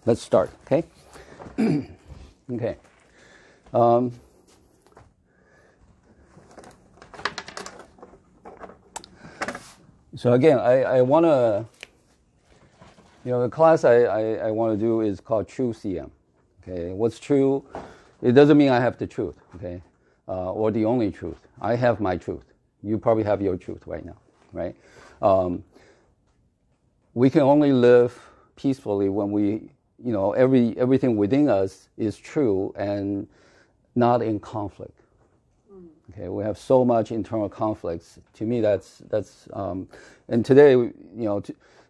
let's start, okay? Okay. So again, I want to, the class I want to do is called TrueCM. Okay, what's true? It doesn't mean I have the truth, okay, or the only truth. I have my truth. You probably have your truth right now, right? We can only live peacefully when we, everything within us is true and not in conflict. Okay, we have so much internal conflicts. To me, that's and today,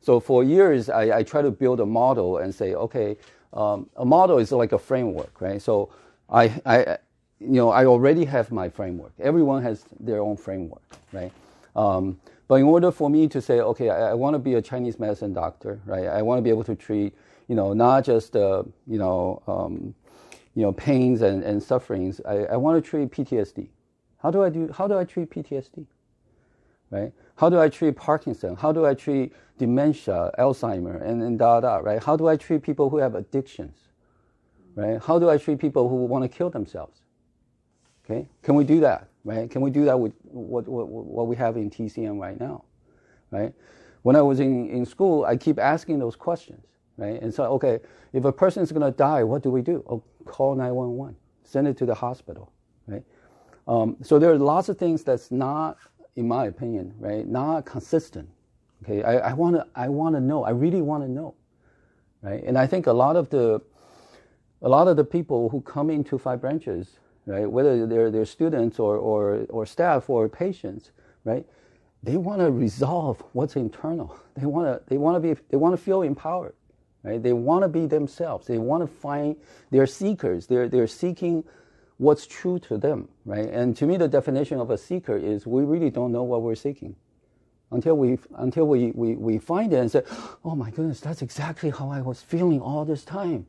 so for years, I try to build a model and say, okay, a model is like a framework, right? So I already have my framework. Everyone has their own framework, right? But in order for me to say, okay, I want to be a Chinese medicine doctor, right? I want to be able to treat, not just pains and sufferings. I want to treat PTSD. How do I treat PTSD? Right? How do I treat Parkinson? How do I treat dementia, Alzheimer, and right? How do I treat people who have addictions? Right? How do I treat people who want to kill themselves? Okay? Can we do that? Right? Can we do that with what we have in TCM right now? Right? When I was in school, I keep asking those questions. Right? And so, okay, if a person is going to die, what do we do? Oh, call 911. Send it to the hospital. Right? So there are lots of things that's not, in my opinion, right, not consistent. Okay, I want to know. I really want to know, right? And I think a lot of the people who come into Five Branches, right, whether they're students or staff or patients, right, they want to resolve what's internal. They want to feel empowered, right? They want to be themselves. They want to find. They're seekers. They're seeking what's true to them, right? And to me, the definition of a seeker is we really don't know what we're seeking until we find it and say, oh my goodness, that's exactly how I was feeling all this time,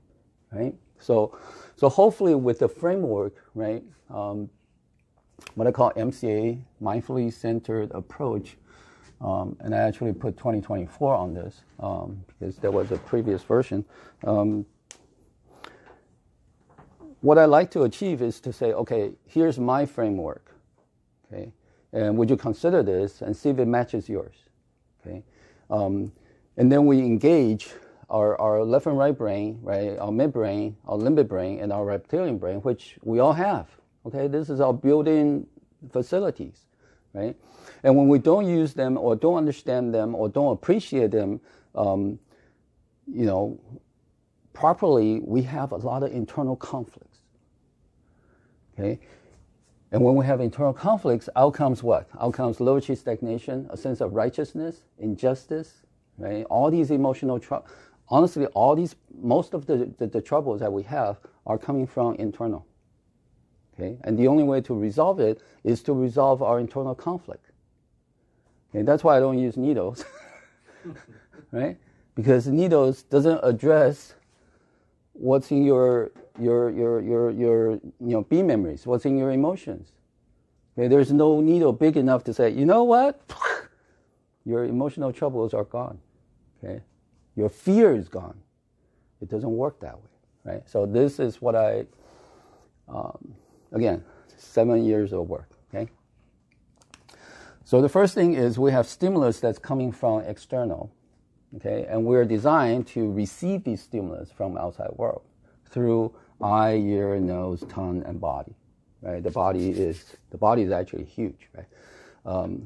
right? So hopefully with the framework, right, what I call MCA, mindfully centered approach, and I actually put 2024 on this because there was a previous version. What I like to achieve is to say, okay, here's my framework, okay, and would you consider this and see if it matches yours, okay, and then we engage our left and right brain, right, our midbrain, our limbic brain, and our reptilian brain, which we all have, okay. This is our built-in facilities, right, and when we don't use them or don't understand them or don't appreciate them, properly, we have a lot of internal conflicts, okay? And when we have internal conflicts, out comes what? Out comes low chi stagnation, a sense of righteousness, injustice, right? All these emotional honestly, most of the troubles that we have are coming from internal, okay? And the only way to resolve it is to resolve our internal conflict. Okay, that's why I don't use needles, right? Because needles doesn't address what's in your B memories, what's in your emotions. Okay, there's no needle big enough to say, you know what? Your emotional troubles are gone. Okay, your fear is gone. It doesn't work that way, right? So this is what again, 7 years of work. Okay. So the first thing is we have stimulus that's coming from external. Okay, and we're designed to receive these stimulus from outside world through eye, ear, nose, tongue, and body. Right, the body is actually huge. Right,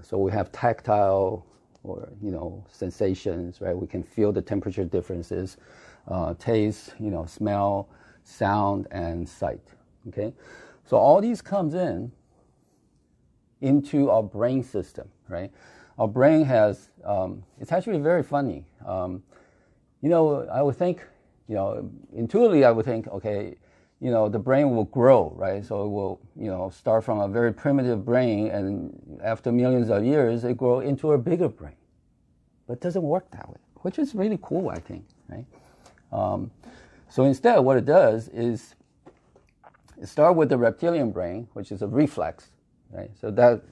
so we have tactile or sensations. Right, we can feel the temperature differences, taste, smell, sound, and sight. Okay, so all these comes into our brain system. Right. Our brain has, it's actually very funny. I would think, intuitively I would think, okay, the brain will grow, right? So it will, start from a very primitive brain and after millions of years, it grow into a bigger brain. But it doesn't work that way, which is really cool, I think, right? So instead, what it does is it starts with the reptilian brain, which is a reflex, right? So that,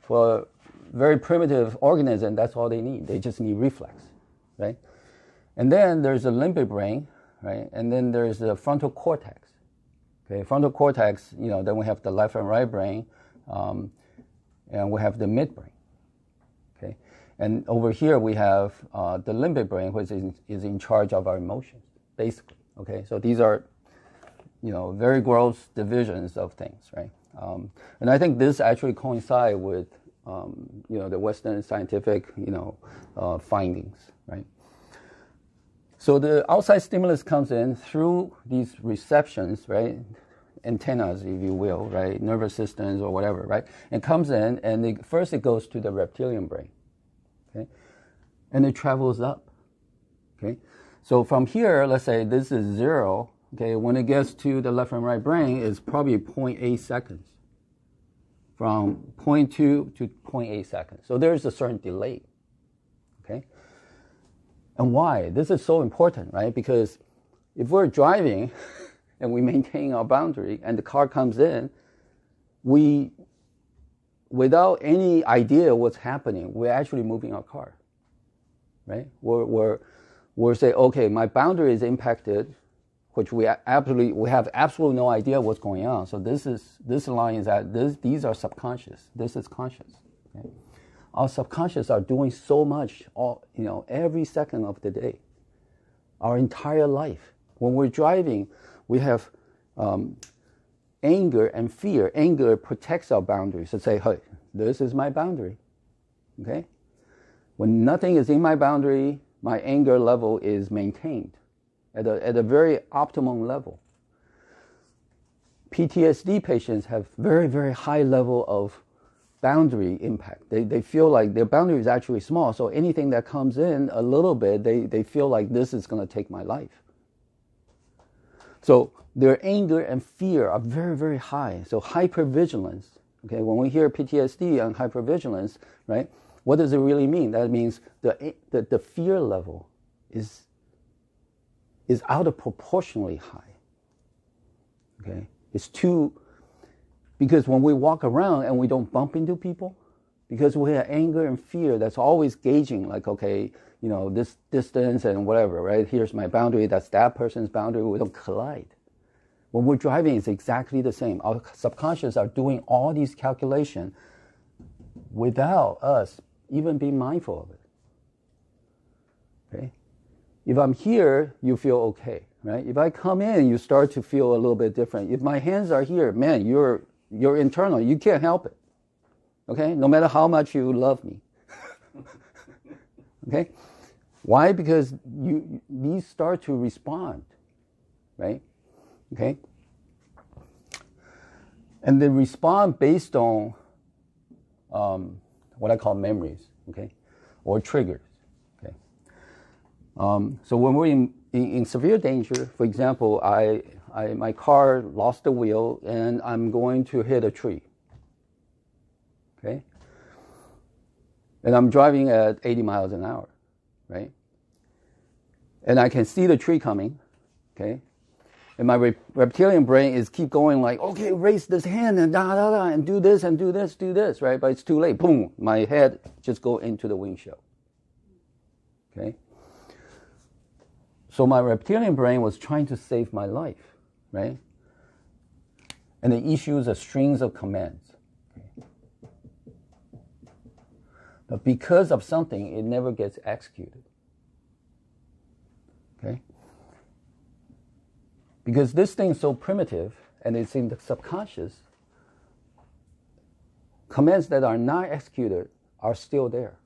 for very primitive organism, that's all they need. They just need reflex, right? And then there's the limbic brain, right? And then there's the frontal cortex. Okay, frontal cortex, then we have the left and right brain, and we have the midbrain. Okay, and over here we have the limbic brain, which is in charge of our emotions, basically. Okay, so these are, very gross divisions of things, right? And I think this actually coincides with, the Western scientific, findings, right? So the outside stimulus comes in through these receptions, right? Antennas, if you will, right? Nervous systems or whatever, right? It comes in, and first it goes to the reptilian brain, okay? And it travels up, okay? So from here, let's say this is 0, okay? When it gets to the left and right brain, it's probably 0.8 seconds. From 0.2 to 0.8 seconds. So there's a certain delay, okay? And why? This is so important, right? Because if we're driving and we maintain our boundary and the car comes in, without any idea what's happening, we're actually moving our car, right? We're saying, okay, my boundary is impacted, which we have absolutely no idea what's going on. So this line is that these are subconscious. This is conscious. Okay? Our subconscious are doing so much every second of the day, our entire life. When we're driving, we have anger and fear. Anger protects our boundaries. So say, hey, this is my boundary. Okay? When nothing is in my boundary, my anger level is maintained at a very optimum level. PTSD patients have very, very high level of boundary impact. They feel like their boundary is actually small, so anything that comes in a little bit, they feel like this is going to take my life. So their anger and fear are very, very high. So hypervigilance, okay, when we hear PTSD and hypervigilance, right, what does it really mean? That means the fear level is out of proportionally high, okay? It's too, because when we walk around and we don't bump into people, because we have anger and fear that's always gauging, like, okay, this distance and whatever, right? Here's my boundary, that's that person's boundary, we don't collide. When we're driving, it's exactly the same. Our subconscious are doing all these calculations without us even being mindful of it, okay? If I'm here, you feel okay, right? If I come in, you start to feel a little bit different. If my hands are here, man, you're internal. You can't help it, okay? No matter how much you love me, okay? Why? Because these start to respond, right? Okay? And they respond based on what I call memories, okay? Or triggers. So when we're in severe danger, for example, my car lost the wheel and I'm going to hit a tree, okay? And I'm driving at 80 miles an hour, right? And I can see the tree coming, okay? And my reptilian brain is keep going like, okay, raise this hand and da-da-da, and do this and do this, right? But it's too late. Boom, my head just go into the windshield, okay? So my reptilian brain was trying to save my life, right? And it issues a strings of commands. Okay? But because of something, it never gets executed. Okay? Because this thing is so primitive and it's in the subconscious, commands that are not executed are still there.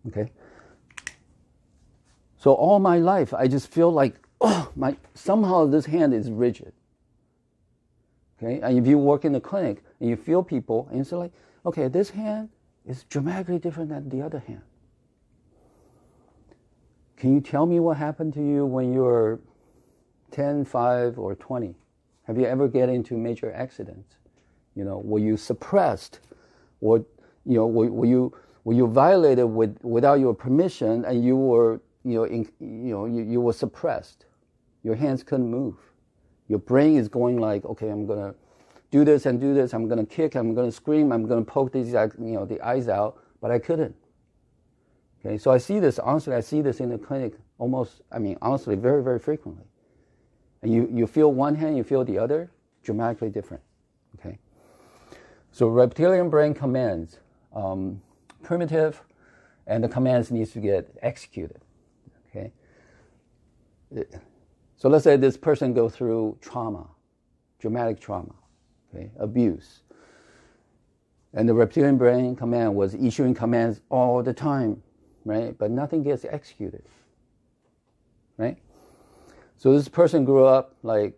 Okay? So all my life, I just feel like, somehow this hand is rigid. Okay, and if you work in the clinic and you feel people, and you say like, okay, this hand is dramatically different than the other hand. Can you tell me what happened to you when you were 10, 5, or 20? Have you ever get into major accidents? Were you suppressed, or were you violated without your permission, and you were you were suppressed. Your hands couldn't move. Your brain is going like, okay, I'm going to do this and do this. I'm going to kick. I'm going to scream. I'm going to poke the eyes out. But I couldn't. Okay, so I see this, honestly, I see this in the clinic honestly, very, very frequently. And you feel one hand, you feel the other, dramatically different. Okay, so reptilian brain commands, primitive, and the commands needs to get executed. Okay, so let's say this person go through trauma, dramatic trauma, okay, abuse. And the reptilian brain command was issuing commands all the time, right? But nothing gets executed, right? So this person grew up like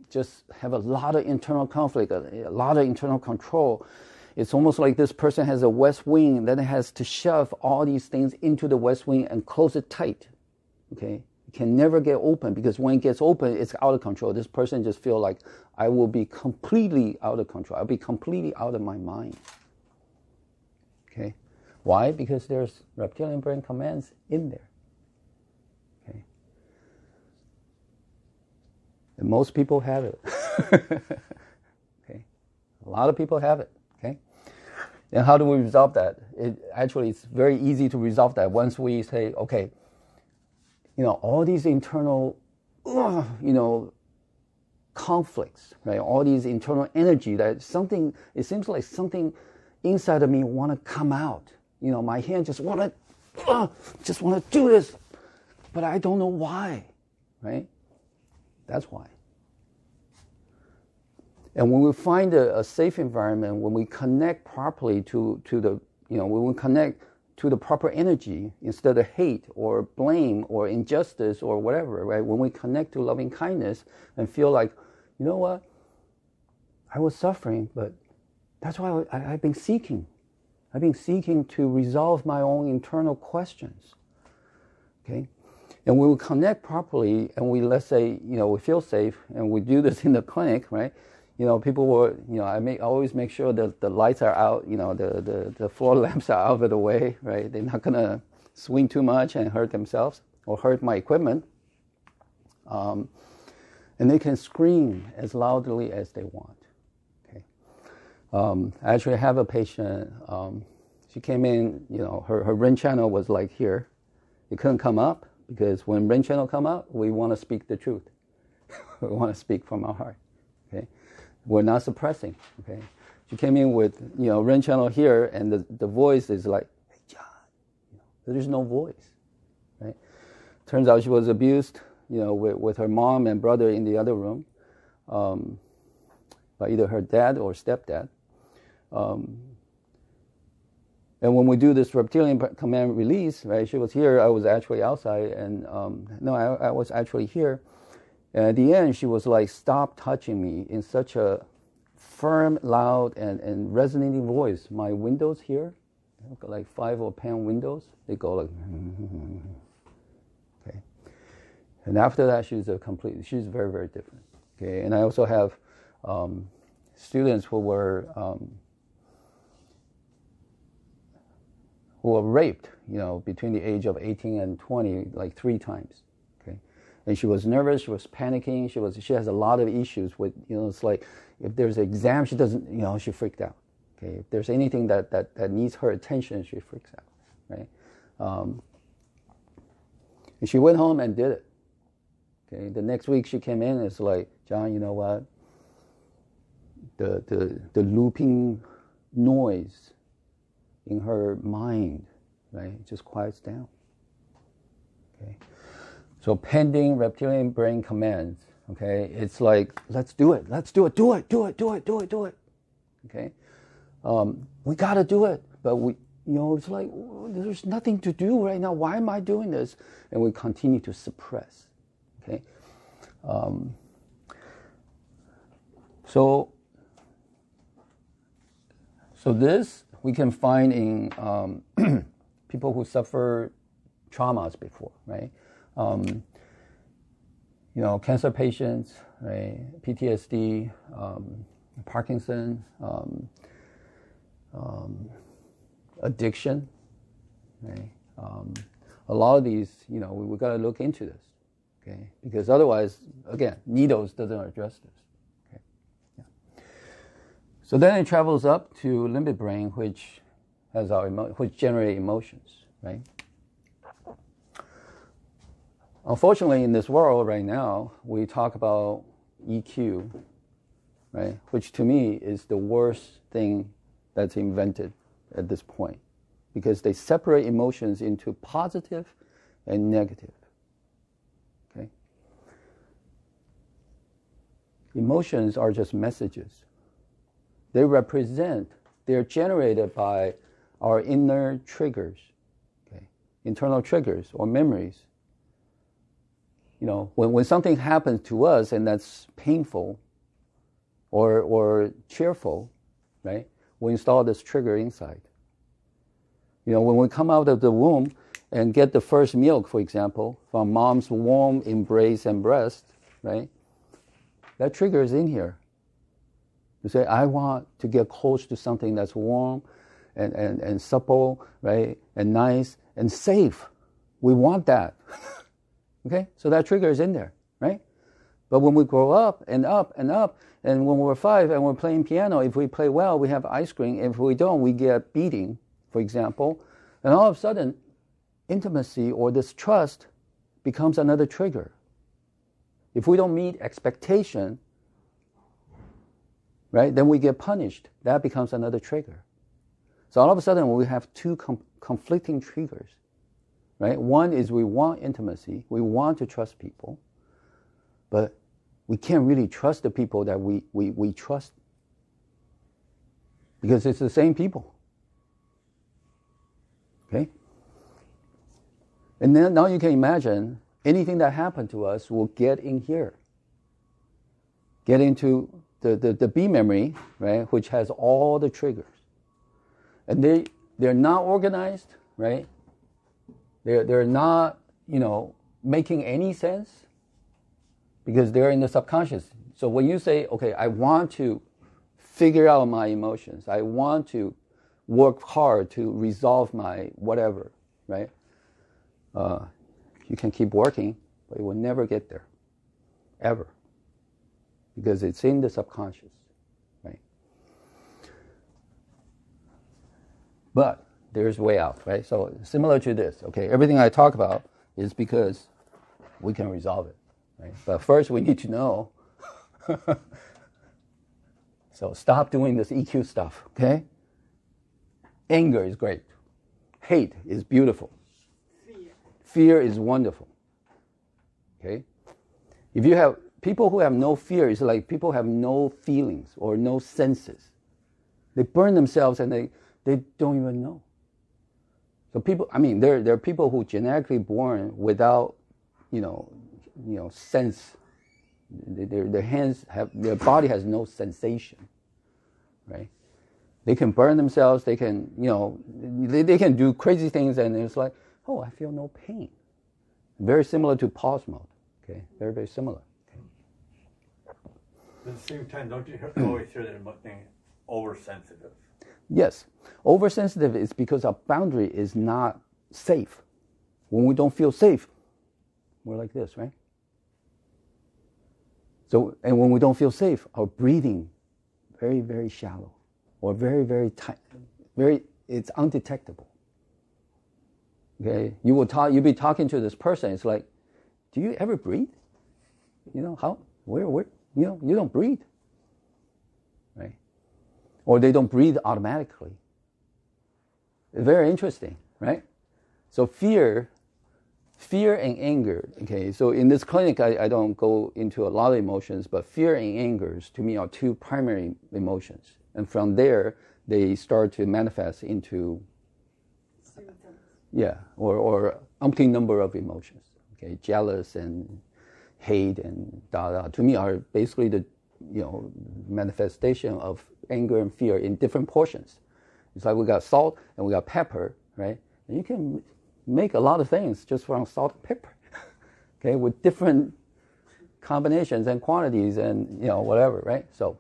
just have a lot of internal conflict, a lot of internal control. It's almost like this person has a west wing, then it has to shove all these things into the west wing and close it tight, okay? It can never get open because when it gets open, it's out of control. This person just feel like I will be completely out of control. I'll be completely out of my mind. Okay, why? Because there's reptilian brain commands in there. Okay, and most people have it. Okay, a lot of people have it. Okay, and how do we resolve that? It's very easy to resolve that once we say, okay, all these internal, conflicts, right? All these internal energy that it seems like something inside of me want to come out. My hand just want to do this, but I don't know why, right? That's why. And when we find a safe environment, when we connect properly to the, when we connect to the proper energy instead of hate or blame or injustice or whatever, right? When we connect to loving kindness and feel like, you know what? I was suffering, but that's why I've been seeking. I've been seeking to resolve my own internal questions. Okay? And when we connect properly and let's say, we feel safe and we do this in the clinic, right? People will, I always make sure that the lights are out, the floor lamps are out of the way, right? They're not going to swing too much and hurt themselves or hurt my equipment. And they can scream as loudly as they want. Okay. I actually have a patient, she came in, her ring channel was like here. It couldn't come up because when ring channel come up, we want to speak the truth. We want to speak from our heart. Okay. We're not suppressing, okay? She came in with, ring channel here, and the voice is like, hey, John. There's no voice, right? Turns out she was abused, with her mom and brother in the other room by either her dad or stepdad. And when we do this reptilian command release, right, she was here, I was actually outside, and I was actually here. And at the end, she was like, stop touching me in such a firm, loud, and resonating voice. My windows here, I've got like 5 or 10 windows. They go like, okay. And after that, she's very, very different. Okay. And I also have students who were raped, between the age of 18 and 20, like 3 times. And she was nervous, she was panicking, she has a lot of issues with, it's like, if there's an exam, she doesn't, she freaked out. Okay, if there's anything that needs her attention, she freaks out, right? And she went home and did it. Okay, the next week she came in, it's like, John, you know what? The looping noise in her mind, right, just quiets down. Okay. So pending reptilian brain commands, okay? It's like, let's do it. Do it. Okay? We got to do it. But it's like, there's nothing to do right now. Why am I doing this? And we continue to suppress, okay? So this we can find in people who suffer traumas before, right? Cancer patients, right? PTSD, Parkinson, addiction, right? A lot of these, we've got to look into this, okay? Because otherwise, again, needles doesn't address this, okay? Yeah. So then it travels up to limbic brain, which has which generate emotions, right? Unfortunately, in this world right now, we talk about EQ, right? Which to me is the worst thing that's invented at this point, because they separate emotions into positive and negative. Okay? Emotions are just messages. They're generated by our inner triggers, okay? Internal triggers or memories. When something happens to us and that's painful or cheerful, right? We install this trigger inside. When we come out of the womb and get the first milk, for example, from mom's warm embrace and breast, right? That trigger is in here. You say, I want to get close to something that's warm and supple, right? And nice and safe. We want that. Okay? So that trigger is in there, right? But when we grow up and up and up, and when we're 5 and we're playing piano, if we play well, we have ice cream. If we don't, we get beating, for example. And all of a sudden, intimacy or this trust becomes another trigger. If we don't meet expectation, right, then we get punished. That becomes another trigger. So all of a sudden, we have two conflicting triggers. Right? One is we want intimacy. We want to trust people. But we can't really trust the people that we trust. Because it's the same people. Okay? And then now you can imagine anything that happened to us will get in here. Get into the B memory, right, which has all the triggers. And they're not organized, right? They're not, making any sense because they're in the subconscious. So when you say, okay, I want to figure out my emotions, I want to work hard to resolve my whatever, right? You can keep working, but you will never get there, ever, because it's in the subconscious, right? But there's a way out, right? So similar to this, okay, everything I talk about is because we can resolve it, right? But first we need to know. So stop doing this EQ stuff, okay? Anger is great. Hate is beautiful. Fear is wonderful, okay? If you have people who have no fear, it's like people have no feelings or no senses. They burn themselves and they don't even know. So people, there are people who genetically born without, sense. Their hands their body has no sensation, right? They can burn themselves. They can, they can do crazy things, and it's like, oh, I feel no pain. Very similar to pause mode. Okay, very very similar. Okay. At the same time, don't you always hear that thing oversensitive? Yes. Oversensitive is because our boundary is not safe. When we don't feel safe, we're like this, right? So, and when we don't feel safe, our breathing, very, very shallow, or very, very tight, it's undetectable. Okay? You'll be talking to this person, it's like, do you ever breathe? How? Where? You don't breathe. Right? Or they don't breathe automatically. Very interesting, right? So fear and anger, okay, so in this clinic I don't go into a lot of emotions, but fear and anger to me are two primary emotions. And from there, they start to manifest into, or umpteen number of emotions, okay, jealous and hate and to me are basically the, manifestation of anger and fear in different portions. It's like we got salt and we got pepper, right? And you can make a lot of things just from salt and pepper, okay, with different combinations and quantities and, whatever, right? So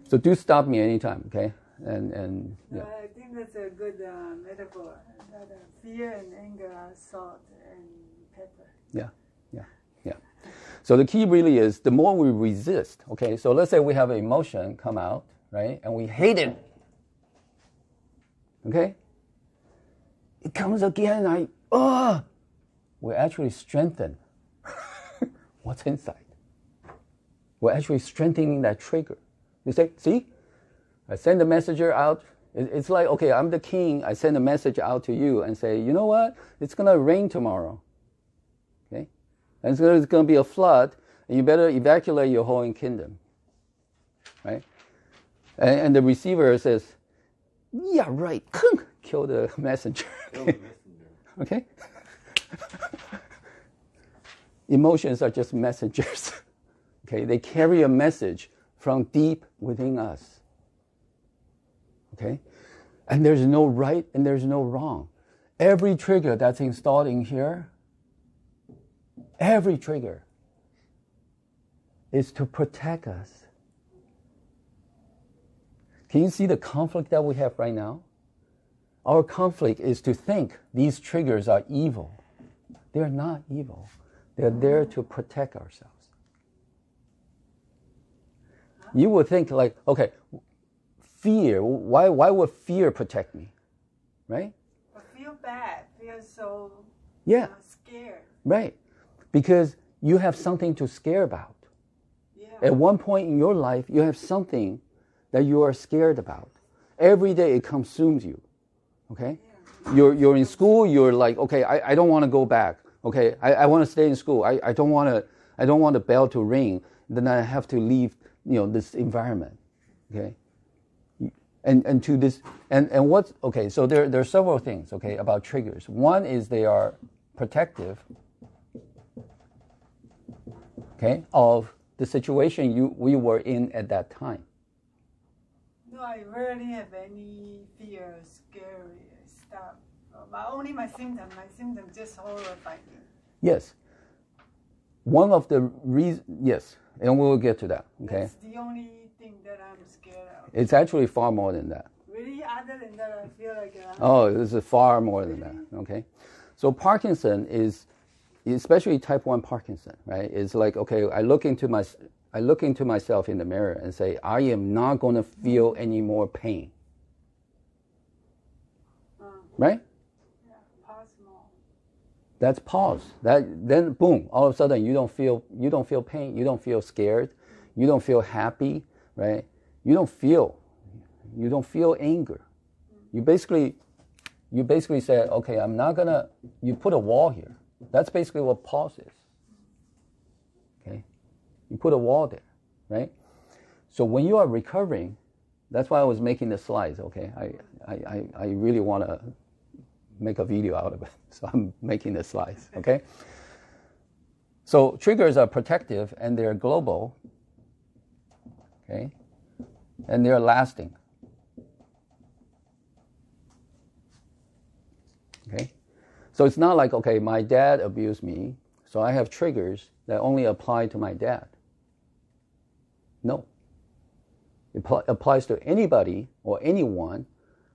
do stop me anytime, okay? And yeah. I think that's a good metaphor. That fear and anger are salt and pepper. Yeah. So the key really is the more we resist, okay? So let's say we have an emotion come out, right? And we hate it, okay? It comes again, we actually strengthen what's inside. We're actually strengthening that trigger. You say, see, I send the messenger out. It's like, okay, I'm the king. I send a message out to you and say, you know what? It's going to rain tomorrow. Okay? And it's going to be a flood, and you better evacuate your whole kingdom. Right? And the receiver says, yeah, right. Kill the messenger. Kill the messenger. Okay? Emotions are just messengers. Okay? They carry a message from deep within us. Okay? And there's no right and there's no wrong. Every trigger that's installed in here, every trigger is to protect us. Can you see the conflict that we have right now? Our conflict is to think these triggers are evil. They're not evil. They're there to protect ourselves. You would think like, okay, fear, why would fear protect me? Right? I feel bad, feel so scared. Right. Because you have something to scare about. Yeah. At one point in your life, you have something that you are scared about. Every day it consumes you. Okay? Yeah. You're in school, you're like, okay, I don't want to go back. Okay, I want to stay in school. I don't want the bell to ring. Then I have to leave, this environment. Okay? And to this and what's okay, so there are several things, okay, about triggers. One is they are protective, okay, of the situation we were in at that time. No, I rarely have any fear, scary stuff. But only my symptoms just horrify me. Yes. One of the reasons, yes, and we'll get to that, okay? That's the only thing that I'm scared of. It's actually far more than that. Really? Other than that, I feel like... this is far more than that, okay? So Parkinson is, especially type 1 Parkinson, right? It's like, okay, I look into myself in the mirror and say, I am not going to feel any more pain. Right? Yeah, pause more. That's pause. Then boom, all of a sudden you don't feel pain, you don't feel scared, you don't feel happy, right? You don't feel anger. You basically say, okay, I'm not gonna, you put a wall here. That's basically what pause is. Okay? You put a wall there, right? So when you are recovering, that's why I was making the slides, okay? I really want to make a video out of it, so I'm making the slides, okay? So triggers are protective and they're global, okay? And they're lasting. Okay? So it's not like, okay, my dad abused me, so I have triggers that only apply to my dad. No. It applies to anybody or anyone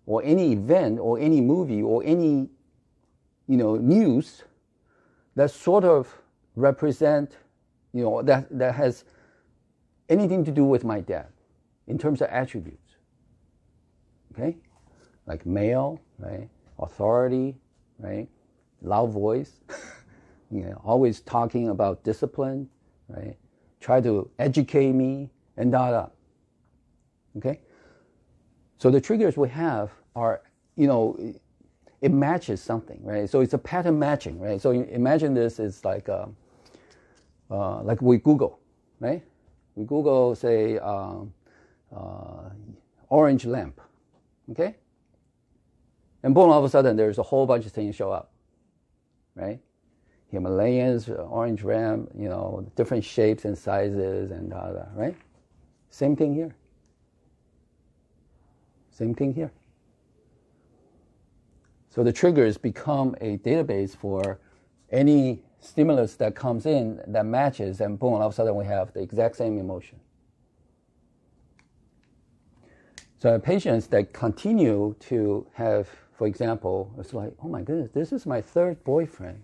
or any event or any movie or any, news that sort of represent, that has anything to do with my dad in terms of attributes. Okay? Like male, right? Authority, right? Loud voice, always talking about discipline, right? Try to educate me, and da. Okay? So the triggers we have are, it matches something, right? So it's a pattern matching, right? So imagine this is like we Google, right? We Google, say, orange lamp, okay? And boom, all of a sudden, there's a whole bunch of things show up, right? Himalayas, orange lamp, different shapes and sizes and da, right? Same thing here. Same thing here. So the triggers become a database for any stimulus that comes in that matches, and boom, all of a sudden we have the exact same emotion. So patients that continue to have, for example, it's like, oh my goodness, this is my third boyfriend,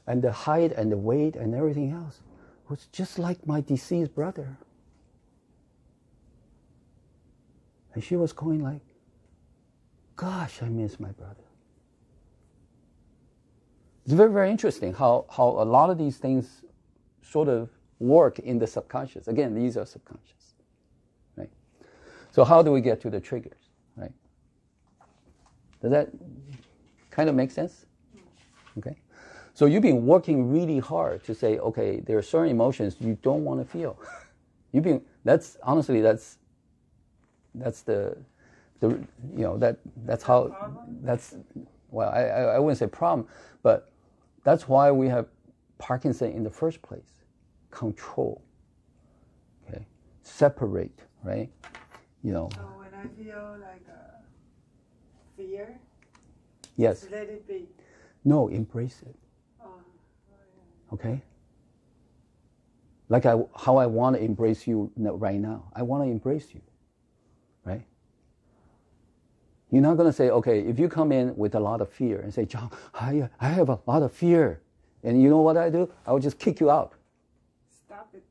and the height and the weight and everything else was just like my deceased brother. And she was going like, gosh, I miss my brother. It's very, very interesting how a lot of these things sort of work in the subconscious. Again, these are subconscious, right? So how do we get to the triggers, right? Does that kind of make sense? Okay. So you've been working really hard to say, okay, there are certain emotions you don't want to feel. That's the well, I wouldn't say problem, but that's why we have Parkinson in the first place. Control, okay, separate, right? So when I feel like fear, yes, just let it be. No, embrace it. Okay. Like how I want to embrace you right now. I want to embrace you, right? You're not going to say, okay, if you come in with a lot of fear and say, John, I have a lot of fear, and you know what I do? I will just kick you out. Stop it.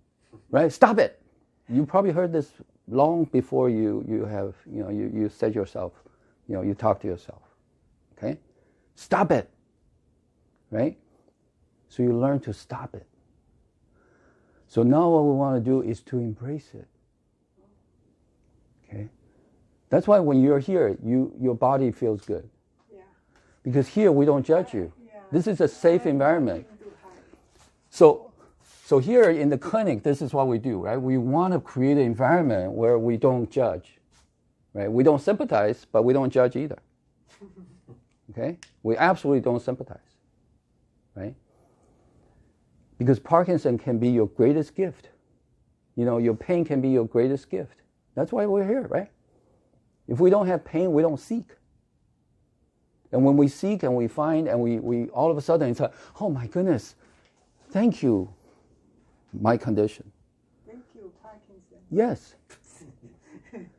Right? Stop it. You probably heard this long before you have, you said yourself, you talk to yourself. Okay? Stop it. Right? So you learn to stop it. So now what we want to do is to embrace it. Okay? That's why when you're here, your body feels good. Yeah. Because here we don't judge you. Yeah. This is a safe environment. So here in the clinic, this is what we do, right? We want to create an environment where we don't judge, right? We don't sympathize, but we don't judge either. Okay? We absolutely don't sympathize, right? Because Parkinson can be your greatest gift. Your pain can be your greatest gift. That's why we're here, right? If we don't have pain, we don't seek. And when we seek and we find and we all of a sudden it's like, oh my goodness, thank you, my condition. Thank you, Parkinson. Yes.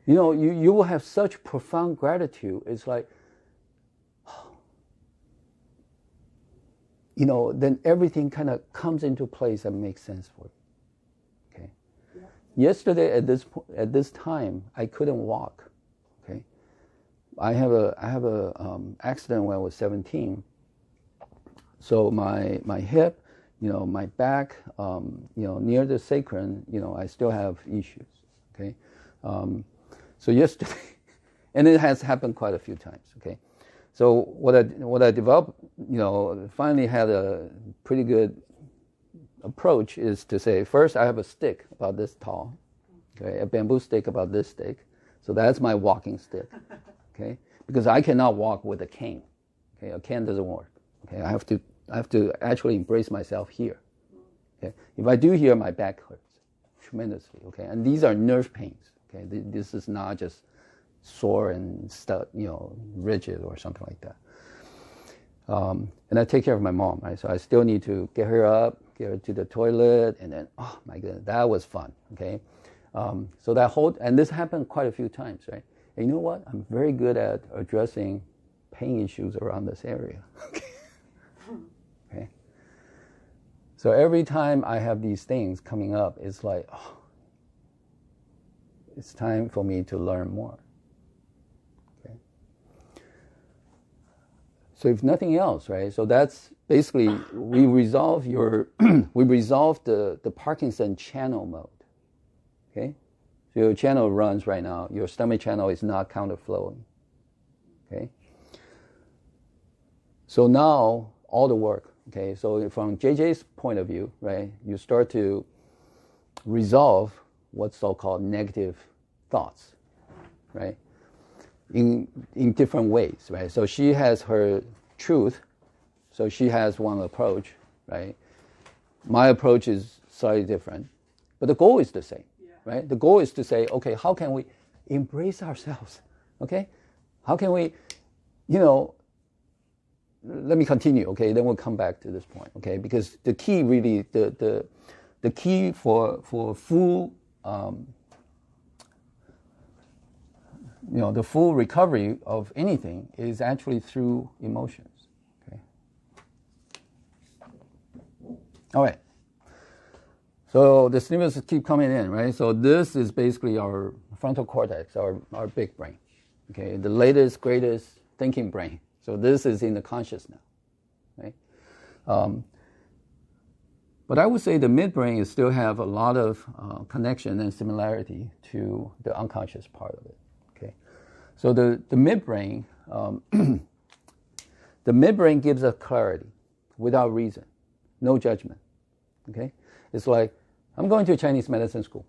You will have such profound gratitude. It's like, then everything kind of comes into place and makes sense for you. Okay. Yeah. Yesterday at this time, I couldn't walk. Okay. I have a accident when I was 17. So my hip, my back, near the sacrum, I still have issues. Okay. So yesterday, and it has happened quite a few times. Okay. So what I developed, finally had a pretty good approach is to say, first I have a stick about this tall, okay, a bamboo stick about this thick. So that's my walking stick, okay, because I cannot walk with a cane. Okay, a cane doesn't work. Okay, I have to actually embrace myself here. Okay, if I do here, my back hurts tremendously. Okay, and these are nerve pains. Okay, this is not just sore and rigid or something like that. And I take care of my mom, right? So I still need to get her up, get her to the toilet, and then, oh my goodness, that was fun, okay? So and this happened quite a few times, right? And you know what? I'm very good at addressing pain issues around this area. Okay? So every time I have these things coming up, it's like, oh, it's time for me to learn more. So if nothing else, right? So that's basically we resolve the Parkinson channel mode. Okay? So your channel runs right now. Your stomach channel is not counterflowing. Okay? So now all the work, okay? So from JJ's point of view, right, you start to resolve what's so-called negative thoughts, right? In different ways, right? So she has her truth, so she has one approach, right? My approach is slightly different, but the goal is the same, right? The goal is to say, okay, how can we embrace ourselves, okay? How can we, let me continue, okay? Then we'll come back to this point, okay? Because the key really, the key for full, the full recovery of anything is actually through emotions. Okay. All right. So the stimulus keep coming in, right? So this is basically our frontal cortex, our big brain. Okay, the latest, greatest thinking brain. So this is in the conscious now, right? But I would say the midbrain is still have a lot of connection and similarity to the unconscious part of it. Okay, so the midbrain, the midbrain gives us clarity without reason, no judgment. Okay, it's like I'm going to Chinese medicine school.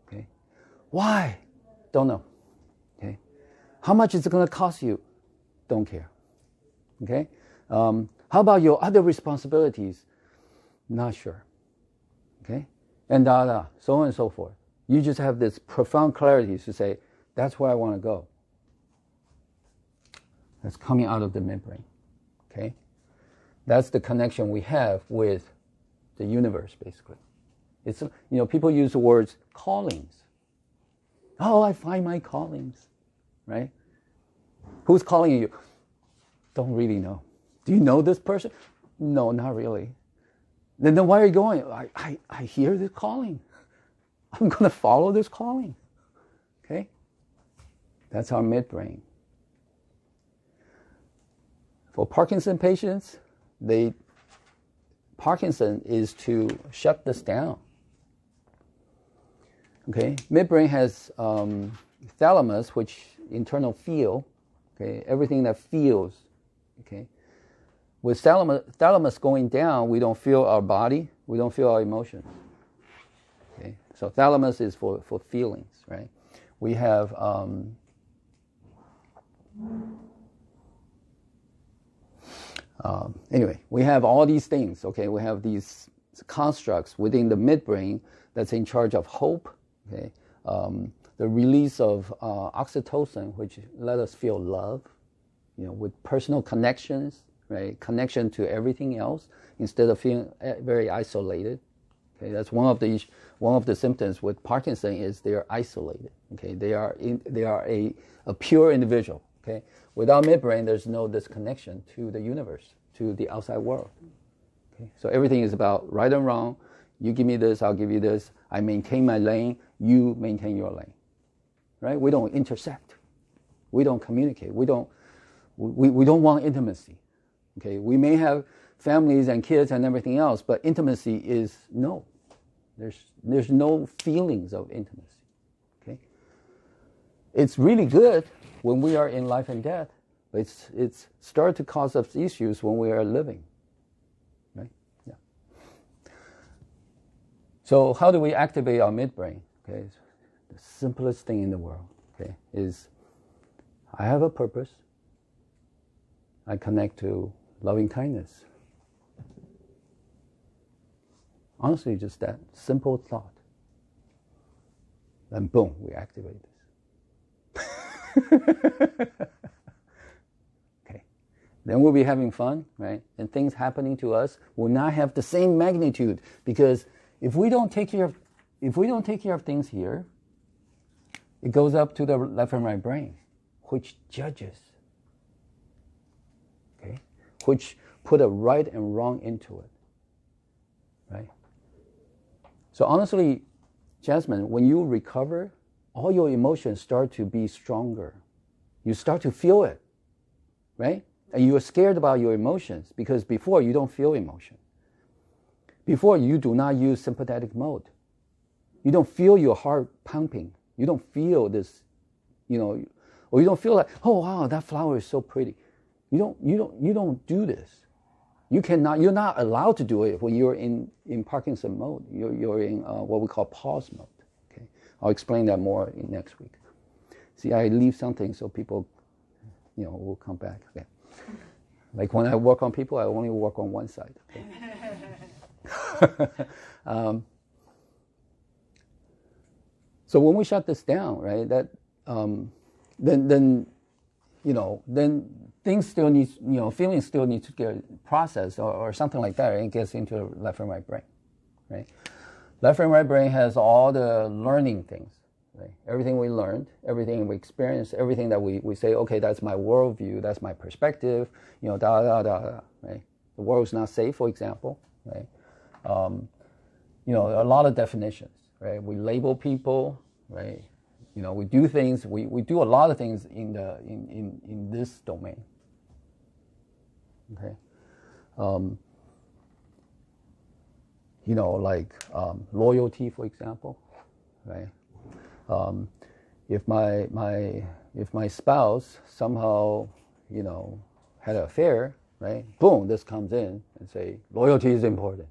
Okay, why? Don't know. Okay, how much is it going to cost you? Don't care. Okay, how about your other responsibilities? Not sure. Okay? And so on and so forth. You just have this profound clarity to say, that's where I want to go. That's coming out of the midbrain. Okay? That's the connection we have with the universe, basically. It's, people use the words callings. Oh, I find my callings. Right? Who's calling you? Don't really know. Do you know this person? No, not really. Then why are you going? I hear this calling. I'm going to follow this calling. Okay? That's our midbrain. For Parkinson patients, Parkinson is to shut this down. Okay? Midbrain has thalamus, which internal feel. Okay? Everything that feels. Okay? With thalamus going down, we don't feel our body, we don't feel our emotions. Okay? So thalamus is for feelings, right? We have anyway, we have all these things, okay? We have these constructs within the midbrain that's in charge of hope, okay? The release of oxytocin, which let us feel love, with personal connections, right? Connection to everything else instead of feeling very isolated. Okay, that's one of the symptoms with Parkinson is they are isolated. Okay, they are a pure individual. Okay, without midbrain, there's no disconnection to the universe, to the outside world. Okay, so everything is about right and wrong. You give me this, I'll give you this. I maintain my lane, you maintain your lane. Right? We don't intersect. We don't communicate. We don't want intimacy. Okay, we may have families and kids and everything else, but intimacy is no. There's no feelings of intimacy. Okay, it's really good when we are in life and death, but it's start to cause us issues when we are living. Right? Yeah. So how do we activate our midbrain? Okay, the simplest thing in the world. Okay, is I have a purpose. I connect to loving kindness. Honestly, just that simple thought. Then boom, we activate this. Okay. Then we'll be having fun, right? And things happening to us will not have the same magnitude because if we don't take care of things here, it goes up to the left and right brain, which judges. Okay? Which put a right and wrong into it. Right? So honestly, Jasmine, when you recover, all your emotions start to be stronger. You start to feel it. Right? And you are scared about your emotions because before you don't feel emotion. Before you do not use sympathetic mode. You don't feel your heart pumping. You don't feel this, or you don't feel like, oh wow, that flower is so pretty. You don't do this. You're not allowed to do it when you're in Parkinson mode. You're in what we call pause mode. Okay, I'll explain that more in next week. See, I leave something so people, will come back. Okay. Like when I work on people, I only work on one side. Okay? So when we shut this down, right, that then things still need, feelings still need to get processed or something like that, and it gets into the left and right brain, right? Left and right brain has all the learning things, right? Everything we learned, everything we experienced, everything that we say, okay, that's my worldview, that's my perspective, right? The world's not safe, for example, right? A lot of definitions, right? We label people, right? We do things. We do a lot of things in this domain. Okay, like loyalty, for example, right? If my spouse somehow, had an affair, right? Boom, this comes in and say, loyalty is important.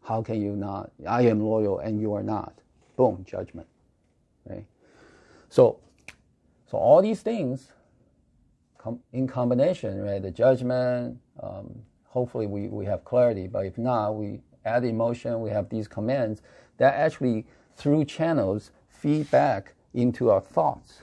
How can you not? I am loyal and you are not. Boom, judgment, right? So all these things in combination, right? The judgment, hopefully we have clarity, but if not, we add emotion, we have these commands that actually, through channels, feed back into our thoughts.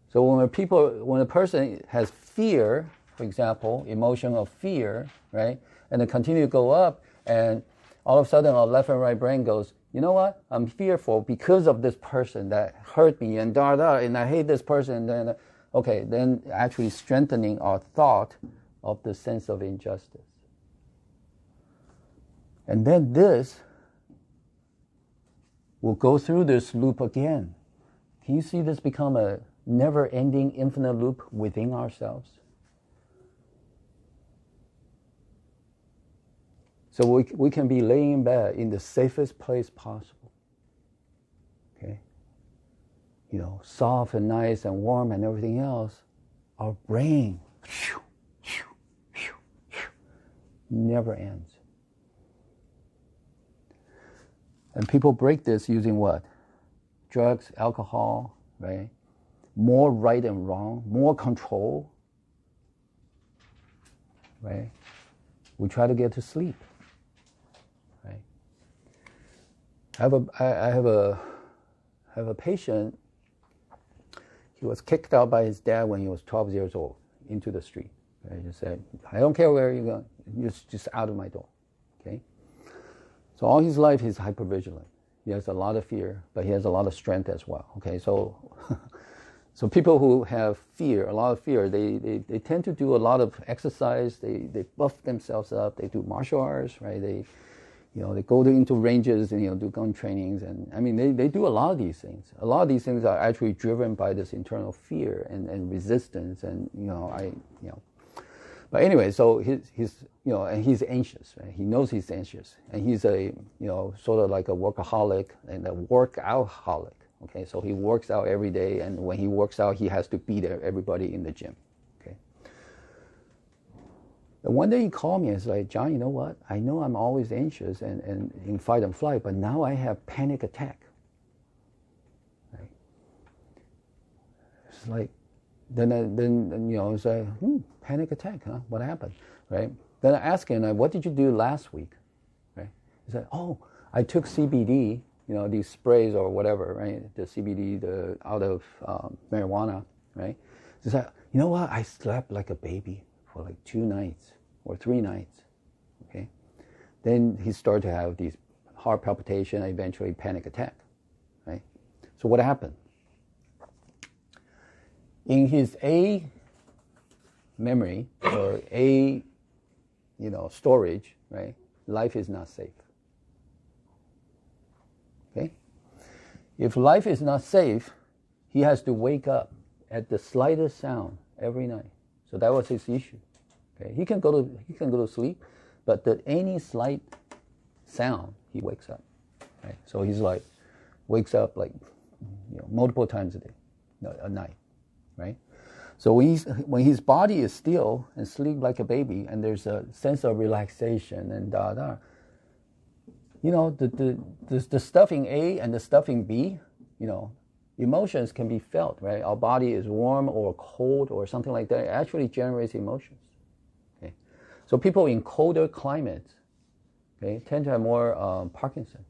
So when a person has fear, for example, emotion of fear, right? And they continue to go up, and all of a sudden our left and right brain goes, you know what? I'm fearful because of this person that hurt me and and I hate this person. Then actually strengthening our thought of the sense of injustice. And then this will go through this loop again. Can you see this become a never-ending infinite loop within ourselves? So we can be laying in bed in the safest place possible. Okay? Soft and nice and warm and everything else. Our brain never ends. And people break this using what? Drugs, alcohol, right? More right and wrong, more control, right? We try to get to sleep. Right? I have a patient. He was kicked out by his dad when he was 12 years old into the street. Right? He said, "I don't care where you're going. You're just out of my door." Okay. So all his life he's hypervigilant. He has a lot of fear, but he has a lot of strength as well. Okay. So people who have fear, a lot of fear, they tend to do a lot of exercise. They buff themselves up. They do martial arts, right? They go into ranges and do gun trainings, and I mean they do a lot of these things. A lot of these things are actually driven by this internal fear and resistance, and But anyway, so and he's anxious. Right? He knows he's anxious, and he's a sort of like a workaholic and a workout-holic. Okay, so he works out every day, and when he works out, he has to beat everybody in the gym. Okay. And one day he called me and said, like, "John, you know what? I know I'm always anxious and in fight and flight, but now I have panic attack." Right? It's like, then it's like, panic attack, huh? What happened, right? Then I asked him, like, "What did you do last week?" Right? He said, "Oh, I took CBD." These sprays or whatever, right? The CBD, out of marijuana, right? He said, "You know what? I slept like a baby for like 2 nights or 3 nights." Okay. Then he started to have these heart palpitation, eventually panic attack, right? So what happened? In his A memory or A, storage, right? Life is not safe. Okay? If life is not safe, he has to wake up at the slightest sound every night. So that was his issue. Okay? He can go to sleep, but any slight sound, he wakes up. Right? So he's like wakes up like multiple times a night. Right? So when his body is still and sleep like a baby, and there's a sense of relaxation and the stuff in A and the stuff in B, emotions can be felt, right? Our body is warm or cold or something like that. It actually generates emotions. Okay, so people in colder climates, okay, tend to have more Parkinson,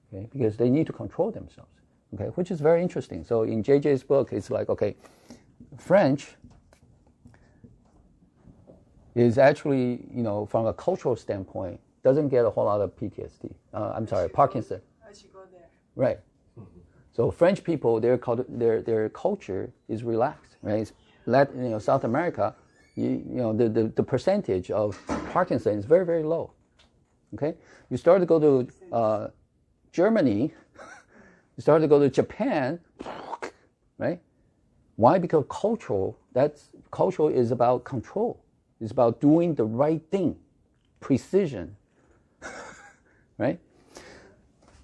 okay, because they need to control themselves, okay, which is very interesting. So in JJ's book, it's like, okay, French is actually, from a cultural standpoint, doesn't get a whole lot of PTSD. Parkinson. I should go there. Right. Mm-hmm. So French people, their culture is relaxed, right? South America, the percentage of Parkinson is very, very low. Okay, you start to go to Germany, you start to go to Japan, right? Why? Because cultural is about control. It's about doing the right thing precision, right?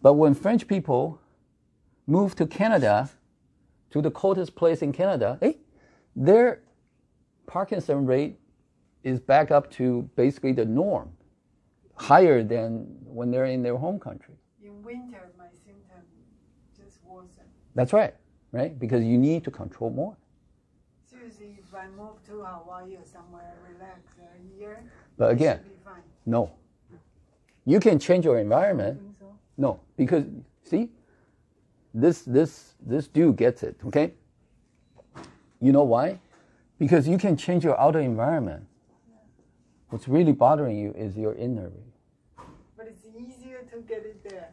But when French people moved to Canada, to the coldest place in Canada, their Parkinson rate is back up to basically the norm, higher than when they're in their home country. In winter, my symptoms just worsen. That's right? Because you need to control more. Seriously, if I move to Hawaii or somewhere, relax a year, But again, should be fine. no. You can change your environment. I think so. No, because see, this dude gets it, okay? You know why? Because you can change your outer environment. What's really bothering you is your inner. But it's easier to get it there.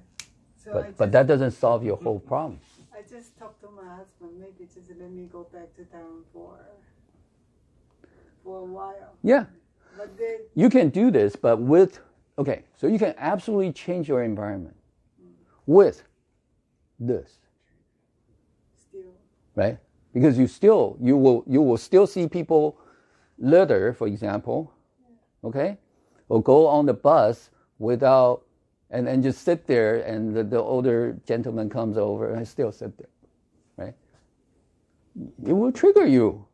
So But that doesn't solve your whole problem. I just talked to my husband, maybe just let me go back to town for a while. Yeah. But then, You can do this, but so you can absolutely change your environment with this, still, right? Because you will still see people litter, for example, okay? Or go on the bus without, and just sit there, and the older gentleman comes over and still sit there, right? It will trigger you.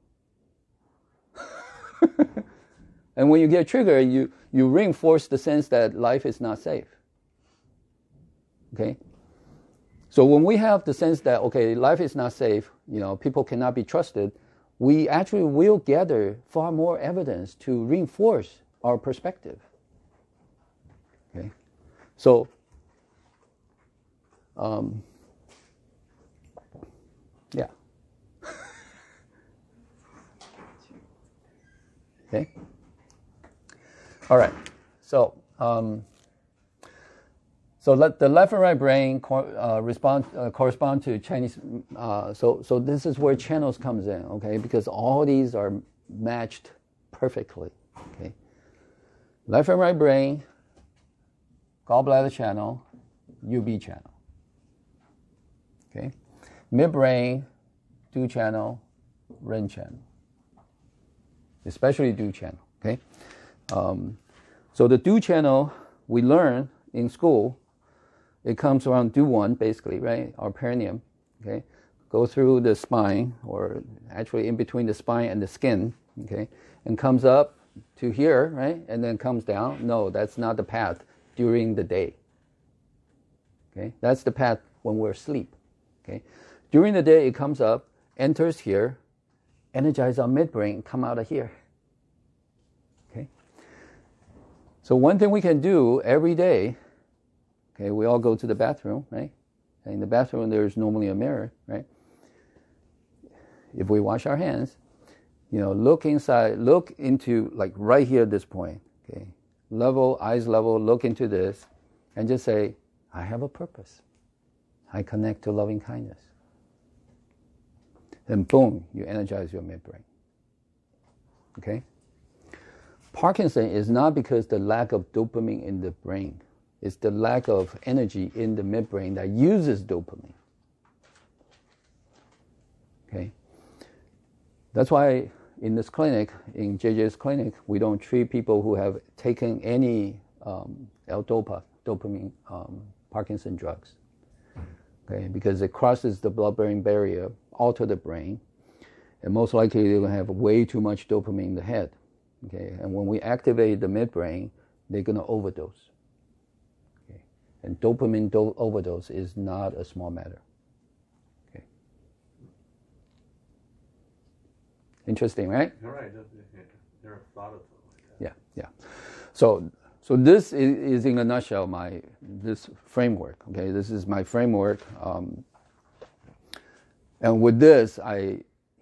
And when you get triggered, you reinforce the sense that life is not safe. Okay? So when we have the sense that, okay, life is not safe, people cannot be trusted, we actually will gather far more evidence to reinforce our perspective. Okay? So, yeah. Okay? All right. So, the left and right brain correspond to Chinese. So this is where channels comes in, okay? Because all these are matched perfectly, okay? Left and right brain, gallbladder channel, UB channel, okay? Midbrain, Du channel, Ren channel, especially Du channel, okay? So the Du channel we learn in school. It comes around Du1, basically, right? Our perineum, okay? Go through the spine, or actually in between the spine and the skin, okay? And comes up to here, right? And then comes down. No, that's not the path during the day, okay? That's the path when we're asleep, okay? During the day, it comes up, enters here, energizes our midbrain, come out of here, okay? So one thing we can do every day. Okay, we all go to the bathroom, right? And in the bathroom, there's normally a mirror, right? If we wash our hands, look inside, look into, like right here at this point, okay? Eyes level, look into this, and just say, I have a purpose. I connect to loving kindness. And boom, you energize your midbrain. Okay? Parkinson is not because the lack of dopamine in the brain. It's the lack of energy in the midbrain that uses dopamine. Okay? That's why in this clinic, in JJ's clinic, we don't treat people who have taken any L-DOPA, dopamine Parkinson drugs. Okay? Because it crosses the blood-brain barrier, alter the brain, and most likely they're going to have way too much dopamine in the head. Okay? And when we activate the midbrain, they're going to overdose. And dopamine overdose is not a small matter. Okay. Interesting, right? You're right. Never thought of it like that. Yeah. So this is in a nutshell this framework. Okay, this is my framework. And with this,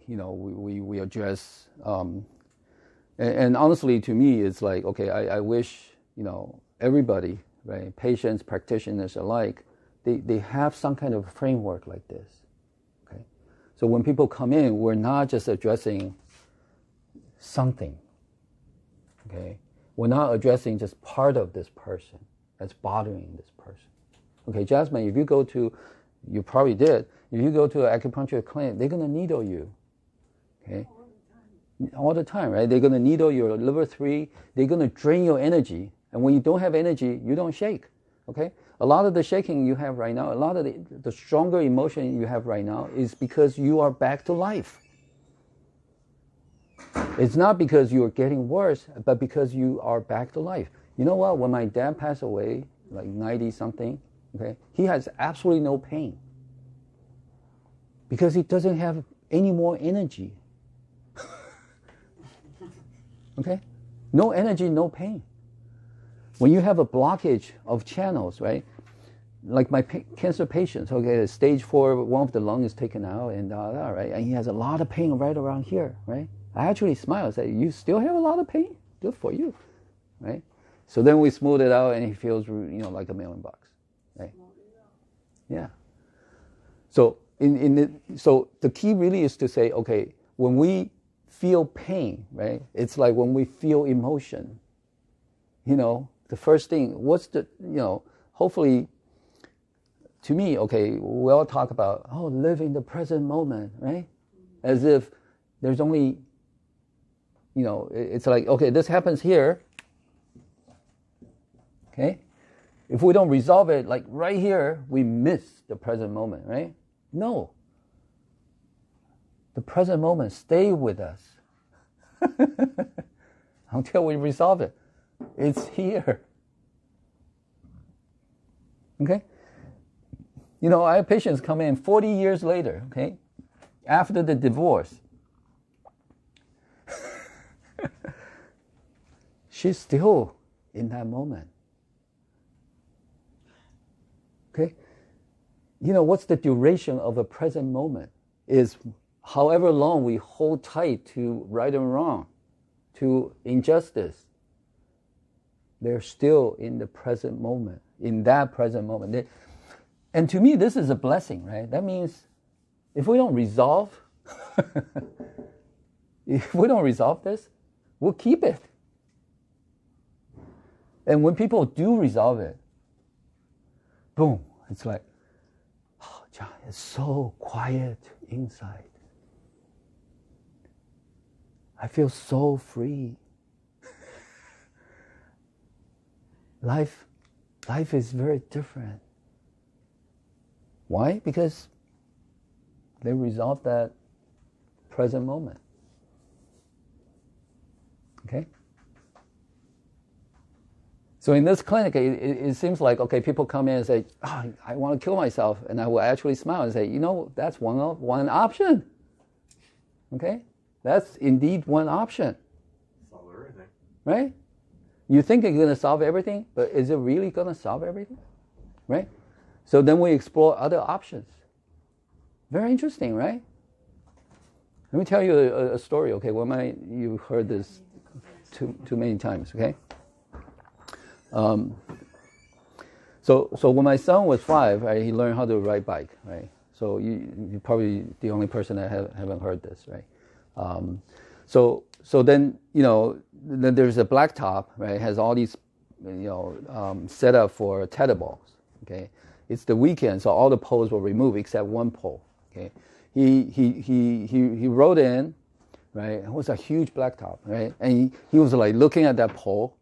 we address. And honestly, to me, it's like, okay, I wish everybody. Right, patients, practitioners alike, they have some kind of framework like this. Okay, so when people come in, we're not just addressing something. Okay, we're not addressing just part of this person that's bothering this person. Okay, Jasmine, if you go to, you probably did. If you go to an acupuncture clinic, they're gonna needle you. Okay, all the time, right? They're gonna needle your liver 3. They're gonna drain your energy. And when you don't have energy, you don't shake. Okay? A lot of the shaking you have right now, a lot of the stronger emotion you have right now is because you are back to life. It's not because you are getting worse, but because you are back to life. You know what? When my dad passed away, like 90 something, okay, he has absolutely no pain. Because he doesn't have any more energy. Okay? No energy, no pain. When you have a blockage of channels, right? Like my cancer patients, okay, stage 4, one of the lung is taken out, and right? And he has a lot of pain right around here, right? I actually smile and say, you still have a lot of pain? Good for you, right? So then we smooth it out, and he feels, like $1 million, right? Yeah. So so the key really is to say, okay, when we feel pain, right? It's like when we feel emotion. The first thing, hopefully, to me, okay, we all talk about, live in the present moment, right? As if there's only, it's like, okay, this happens here, okay? If we don't resolve it, like right here, we miss the present moment, right? No. The present moment, stay with us until we resolve it. It's here. Okay? I have patients come in 40 years later, okay? After the divorce. She's still in that moment. Okay? What's the duration of a present moment? Is however long we hold tight to right and wrong, to injustice. They're still in the present moment, in that present moment. And to me, this is a blessing, right? That means if we don't resolve, this, we'll keep it. And when people do resolve it, boom, it's like, John, it's so quiet inside. I feel so free. Life is very different. Why? Because they resolve that present moment. Okay? So in this clinic, it seems like, okay, people come in and say, I want to kill myself. And I will actually smile and say, that's one option. Okay? That's indeed one option. Solve everything. Right? You think it's going to solve everything, but is it really going to solve everything? Right? So then we explore other options. Very interesting, right? Let me tell you a story, okay? You've heard this too many times, okay? So when my son was 5, right, he learned how to ride bike, right? So you're probably the only person that haven't heard this, right? So then, then there's a blacktop, right? It has all these, set up for tether balls, okay? It's the weekend, so all the poles were removed except one pole, okay? He rode in, right? It was a huge blacktop, right? And he was like looking at that pole,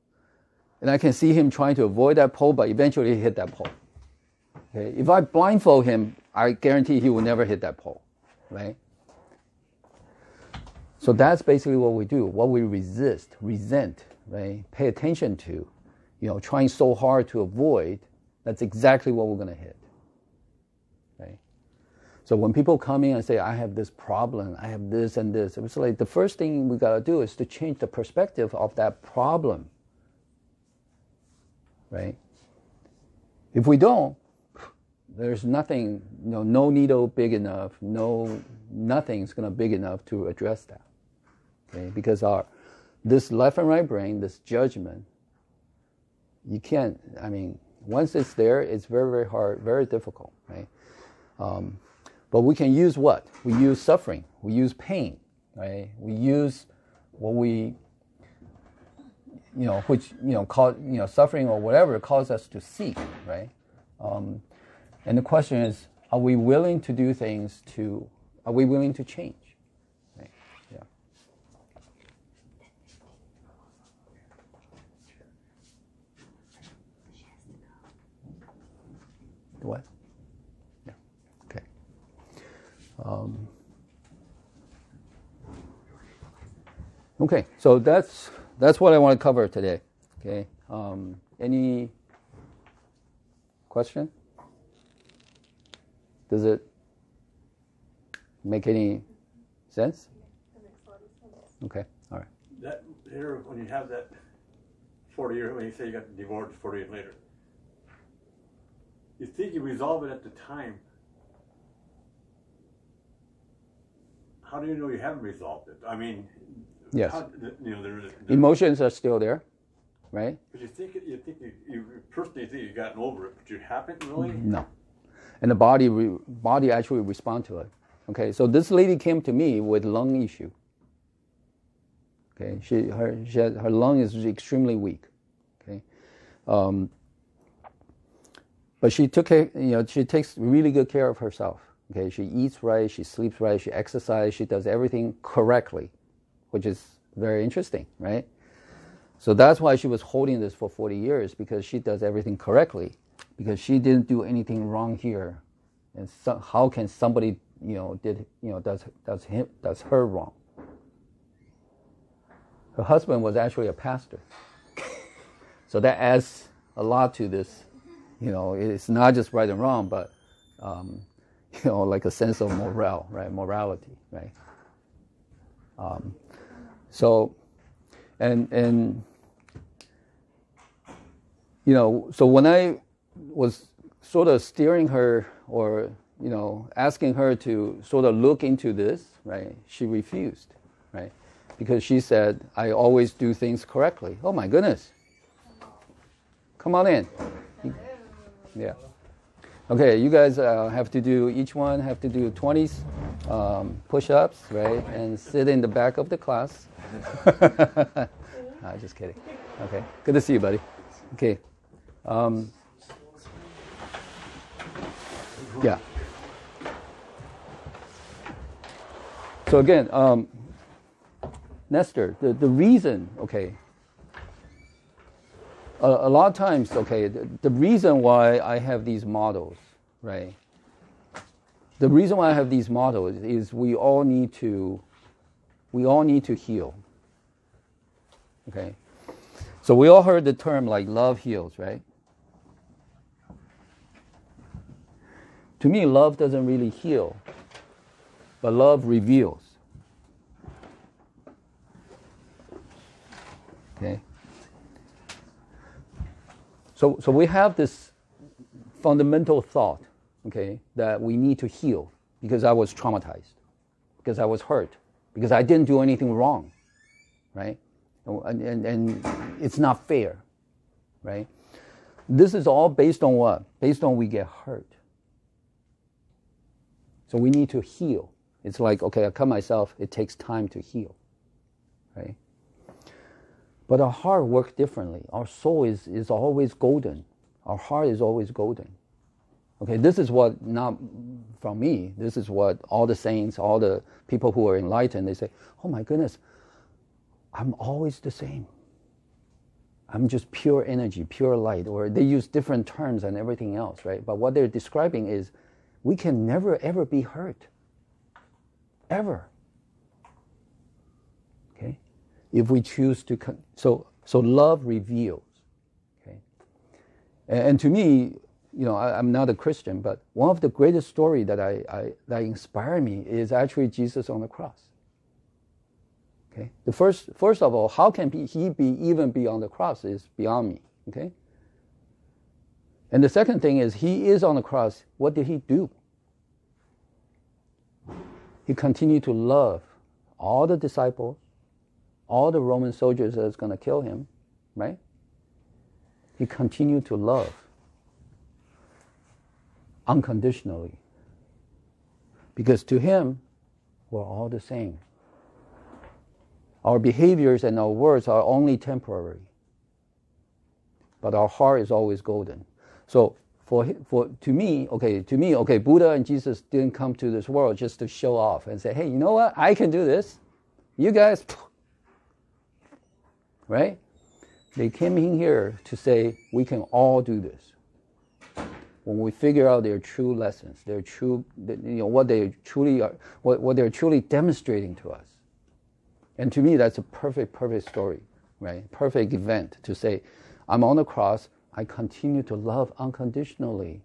and I can see him trying to avoid that pole, but eventually he hit that pole. Okay? If I blindfold him, I guarantee he will never hit that pole, right? So that's basically what we do, what we resent, right? Pay attention to, trying so hard to avoid, that's exactly what we're going to hit, right? So when people come in and say, I have this problem, I have this and this, it's like the first thing we got to do is to change the perspective of that problem, right? If we don't, there's nothing, no needle big enough, nothing's going to big enough to address that. Okay? Because this left and right brain, this judgment, you can't, once it's there, it's very, very hard, very difficult, right? But we can use what? We use suffering, we use pain, right? We use what we, which, cause, suffering or whatever cause us to seek, right? And the question is, are we willing to do things are we willing to change? Right? Yeah. what? Yeah. Okay. Okay. So that's what I want to cover today. Okay. Any question? Does it make any sense? That makes a lot of sense. Okay. All right. That here, when you have that 40 years, when you say you got divorced 40 years later, you think you resolve it at the time. How do you know you haven't resolved it? I mean, Yes. There Emotions are still there, right? But you personally think you've gotten over it, but you haven't really. No. And the body actually respond to it. Okay. So this lady came to me with lung issue. Okay. Her lung is extremely weak. Okay. But she takes really good care of herself. Okay. She eats right. She sleeps right. She exercises. She does everything correctly, which is very interesting, right? So that's why she was holding this for 40 years, because she does everything correctly, because she didn't do anything wrong here. And so how can somebody, does her wrong? Her husband was actually a pastor. So that adds a lot to this. It's not just right and wrong, but, like a sense of morale, right? Morality, right? So when I was sort of steering her or, asking her to sort of look into this, right, she refused, right? Because she said, I always do things correctly. Oh my goodness. Come on in. Yeah. Okay, you guys each one have to do 20 push-ups, right? And sit in the back of the class. Just kidding. Okay, good to see you, buddy. Okay. Yeah. So again, Nestor, the reason, okay, a lot of times, okay, the reason why I have these models, right? The reason why I have these models is we all need to heal. Okay? So we all heard the term like love heals, right? To me, love doesn't really heal, but love reveals. Okay? So we have this fundamental thought, okay, that we need to heal because I was traumatized, because I was hurt, because I didn't do anything wrong, right? And it's not fair, right? This is all based on what? Based on we get hurt. So we need to heal. It's like, okay, I cut myself, it takes time to heal, right? But our heart works differently. Our soul is always golden. Our heart is always golden. Okay, this is what, not from me, this is what all the saints, all the people who are enlightened, they say, oh my goodness, I'm always the same. I'm just pure energy, pure light, or they use different terms and everything else, right? But what they're describing is we can never ever be hurt. Ever. Okay? If we choose to, so love reveals. Okay? And to me, I'm not a Christian, but one of the greatest stories that inspire me is actually Jesus on the cross. Okay? The first of all, how can he even be on the cross is beyond me. Okay? And the second thing is, he is on the cross. What did he do? He continued to love all the disciples, all the Roman soldiers that's going to kill him, right? He continued to love unconditionally. Because to him, we're all the same. Our behaviors and our words are only temporary. But our heart is always golden. So to me, Buddha and Jesus didn't come to this world just to show off and say, hey, you know what? I can do this. You guys, right? They came in here to say, we can all do this. when we figure out their true lessons, their true, what they truly are, what they're truly demonstrating to us. And to me, that's a perfect story, right? Perfect event to say, I'm on the cross, I continue to love unconditionally.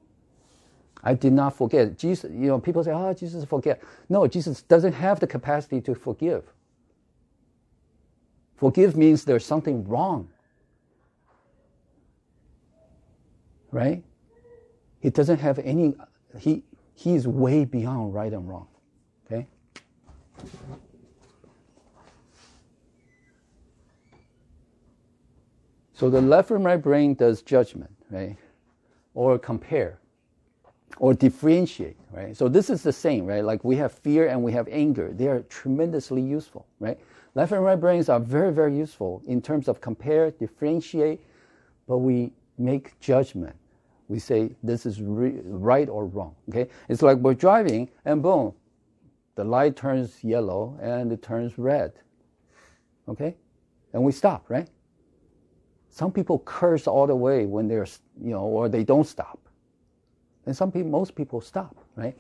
I did not forget. Jesus, people say, oh, Jesus forget. No, Jesus doesn't have the capacity to forgive. Forgive means there's something wrong. Right? He doesn't have any, he is way beyond right and wrong. Okay? So the left and right brain does judgment, right? Or compare. Or differentiate, right? So this is the same, right? Like we have fear and we have anger. They are tremendously useful, right? Left and right brains are very, very useful in terms of compare, differentiate, but we make judgment. We say this is right or wrong, okay? It's like we're driving and boom, the light turns yellow and it turns red, okay? And we stop, right? Some people curse all the way when they're, or they don't stop. And most people stop, right?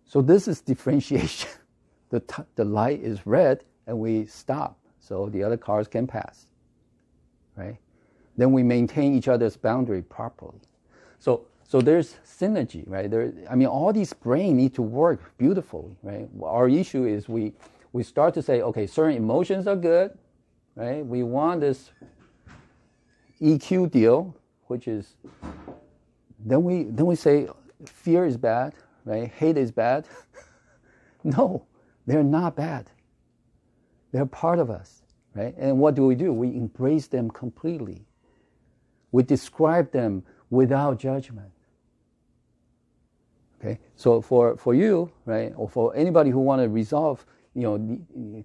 So this is differentiation. The light is red and we stop so the other cars can pass, right? Then we maintain each other's boundary properly. So there's synergy, right? All these brains need to work beautifully, right? Our issue is we start to say, okay, certain emotions are good, right? We want this EQ deal, which is, then we say fear is bad, right? Hate is bad. No, they're not bad. They're part of us, right? And what do? We embrace them completely. We describe them without judgment. Okay, so for you, right, or for anybody who want to resolve,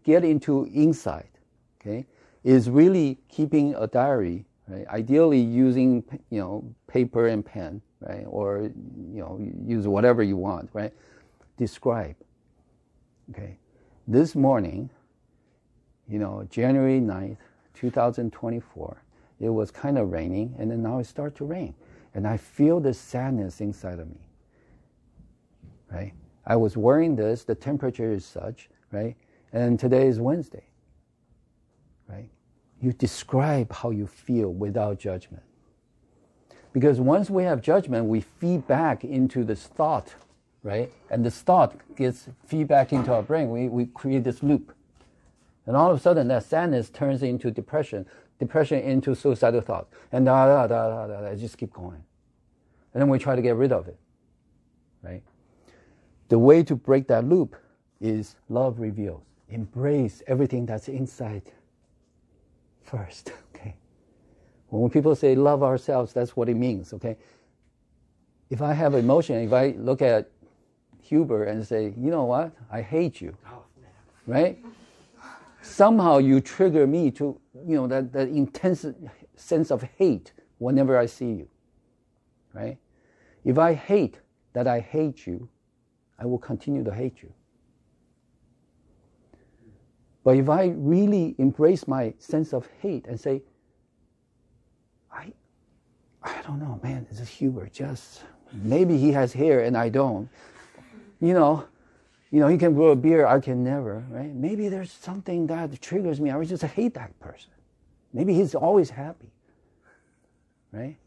get into insight, okay, is really keeping a diary, right? Ideally using, paper and pen, right, or use whatever you want, right? Describe. Okay, this morning, January 9th, 2024, it was kind of raining, and then now it starts to rain. And I feel the sadness inside of me, right? I was wearing this, the temperature is such, right? And today is Wednesday, right? You describe how you feel without judgment. Because once we have judgment, we feed back into this thought, right? And this thought gets feedback into our brain. We create this loop. And all of a sudden, that sadness turns into depression into suicidal thoughts, and just keep going. And then we try to get rid of it, right? The way to break that loop is love reveals. Embrace everything that's inside first, okay? When people say love ourselves, that's what it means, okay? If I have emotion, if I look at Huber and say, you know what, I hate you, right? Somehow you trigger me to, that intense sense of hate whenever I see you, right? If I hate that I hate you, I will continue to hate you. But if I really embrace my sense of hate and say, I don't know, man, this is Huber, maybe he has hair and I don't, he can grow a beard, I can never, right? Maybe there's something that triggers me. I just hate that person. Maybe he's always happy, right?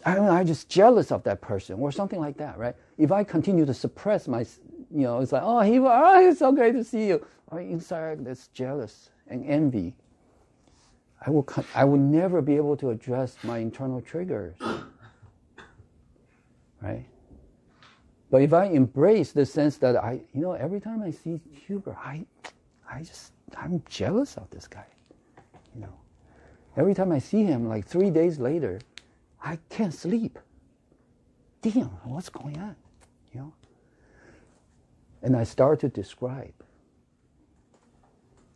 I'm just jealous of that person or something like that, right? If I continue to suppress my, it's like, it's so great to see you. Or inside that's jealous and envy. I will never be able to address my internal triggers. Right? But if I embrace the sense that every time I see Huber, I'm jealous of this guy. Every time I see him, like 3 days later, I can't sleep. Damn, what's going on? And I start to describe.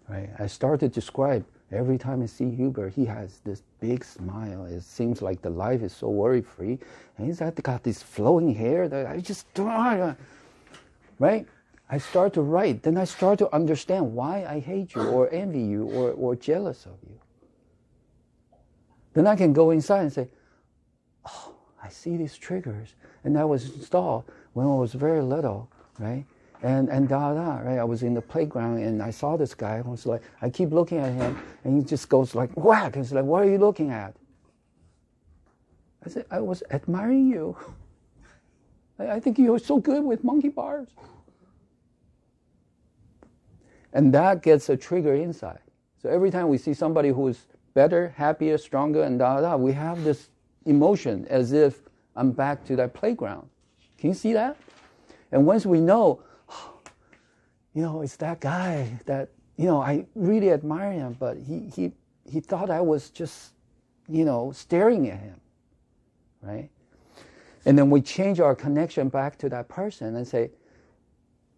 Right? I start to describe. Every time I see Huber, he has this big smile. It seems like the life is so worry-free. And he's got this flowing hair that I just don't, right? I start to write. Then I start to understand why I hate you or envy you or jealous of you. Then I can go inside and say, oh, I see these triggers. And that was installed when I was very little, right? And right? I was in the playground and I saw this guy. I was like, I keep looking at him and he just goes like, whack. He's like, what are you looking at? I said, I was admiring you. I think you're so good with monkey bars. And that gets a trigger inside. So every time we see somebody who is better, happier, stronger, and we have this emotion as if I'm back to that playground. Can you see that? And once we know, it's that guy that, I really admire him, but he thought I was just, staring at him, right? And then we change our connection back to that person and say,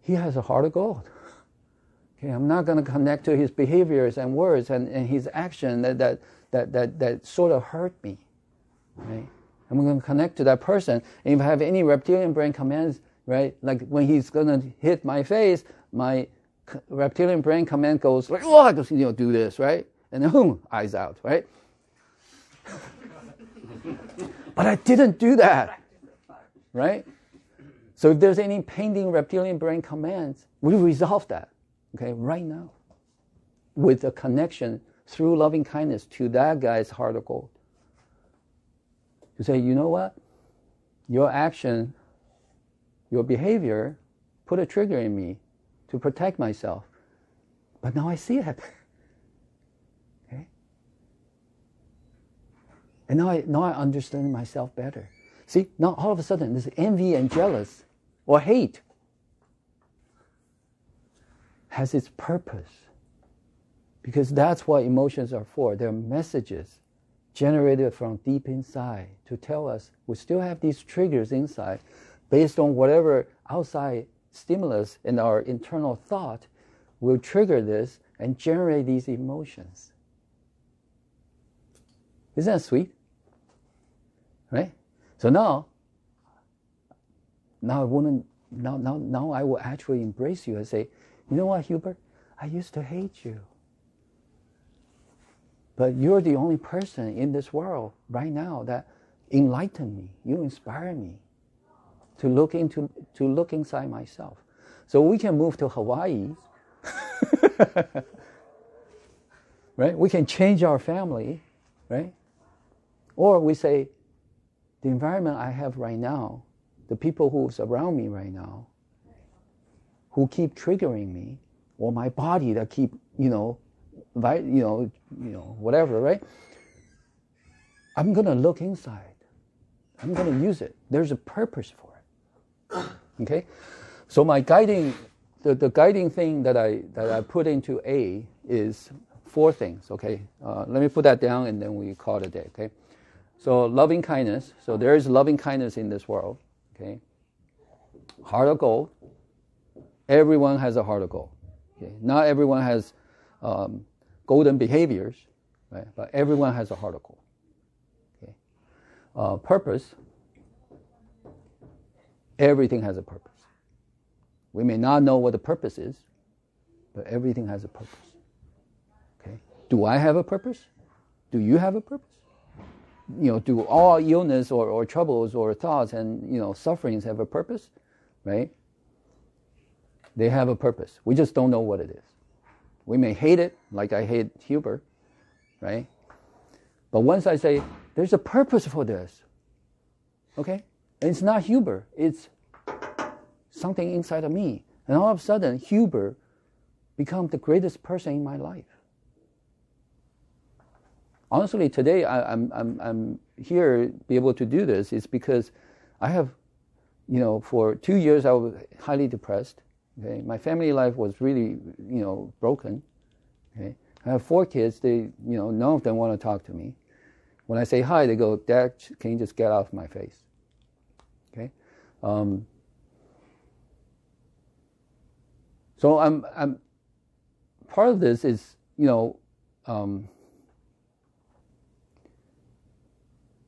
he has a heart of gold. Okay, I'm not going to connect to his behaviors and words and his action that sort of hurt me, right? I'm going to connect to that person. And if I have any reptilian brain commands, right, like when he's going to hit my face, my reptilian brain command goes like, oh, do this, right? And then, eyes out, right? But I didn't do that, right? So if there's any pending reptilian brain commands, we resolve that, okay, right now, with a connection through loving kindness to that guy's heart of gold. To say, you know what? Your action, your behavior put a trigger in me to protect myself. But now I see it. Okay? And now I understand myself better. See, now all of a sudden this envy and jealous or hate has its purpose. Because that's what emotions are for. They're messages generated from deep inside to tell us we still have these triggers inside based on whatever outside stimulus in our internal thought will trigger this and generate these emotions. Isn't that sweet? Right? So now I will actually embrace you and say, you know what, Hubert? I used to hate you. But you're the only person in this world right now that enlightened me. You inspire me to look inside myself. So we can move to Hawaii, right? We can change our family, right? Or we say, the environment I have right now, the people who's around me right now, who keep triggering me, or my body that keep, whatever, right? I'm going to look inside. I'm going to use it. There's a purpose for it. Okay? So my guiding, the guiding thing that I put into A is 4 things, okay? Let me put that down and then we call it a day, okay? So loving kindness. So there is loving kindness in this world, okay? Heart of gold. Everyone has a heart of gold. Okay? Not everyone has golden behaviors, right? But everyone has a heart of gold. Okay? Purpose. Everything has a purpose. We may not know what the purpose is, but everything has a purpose. Okay? Do I have a purpose? Do you have a purpose? Do all illness or troubles or thoughts and sufferings have a purpose? Right? They have a purpose. We just don't know what it is. We may hate it, like I hate Hubert, right? But once I say, there's a purpose for this, okay? And it's not Hubert, it's something inside of me. And all of a sudden, Hubert becomes the greatest person in my life. Honestly, today I'm here to be able to do this is because I have, for 2 years I was highly depressed. Okay, my family life was really, broken. Okay, I have 4 kids. They, none of them want to talk to me. When I say hi, they go, "Dad, can you just get off my face?" Okay, so I'm part of this is, to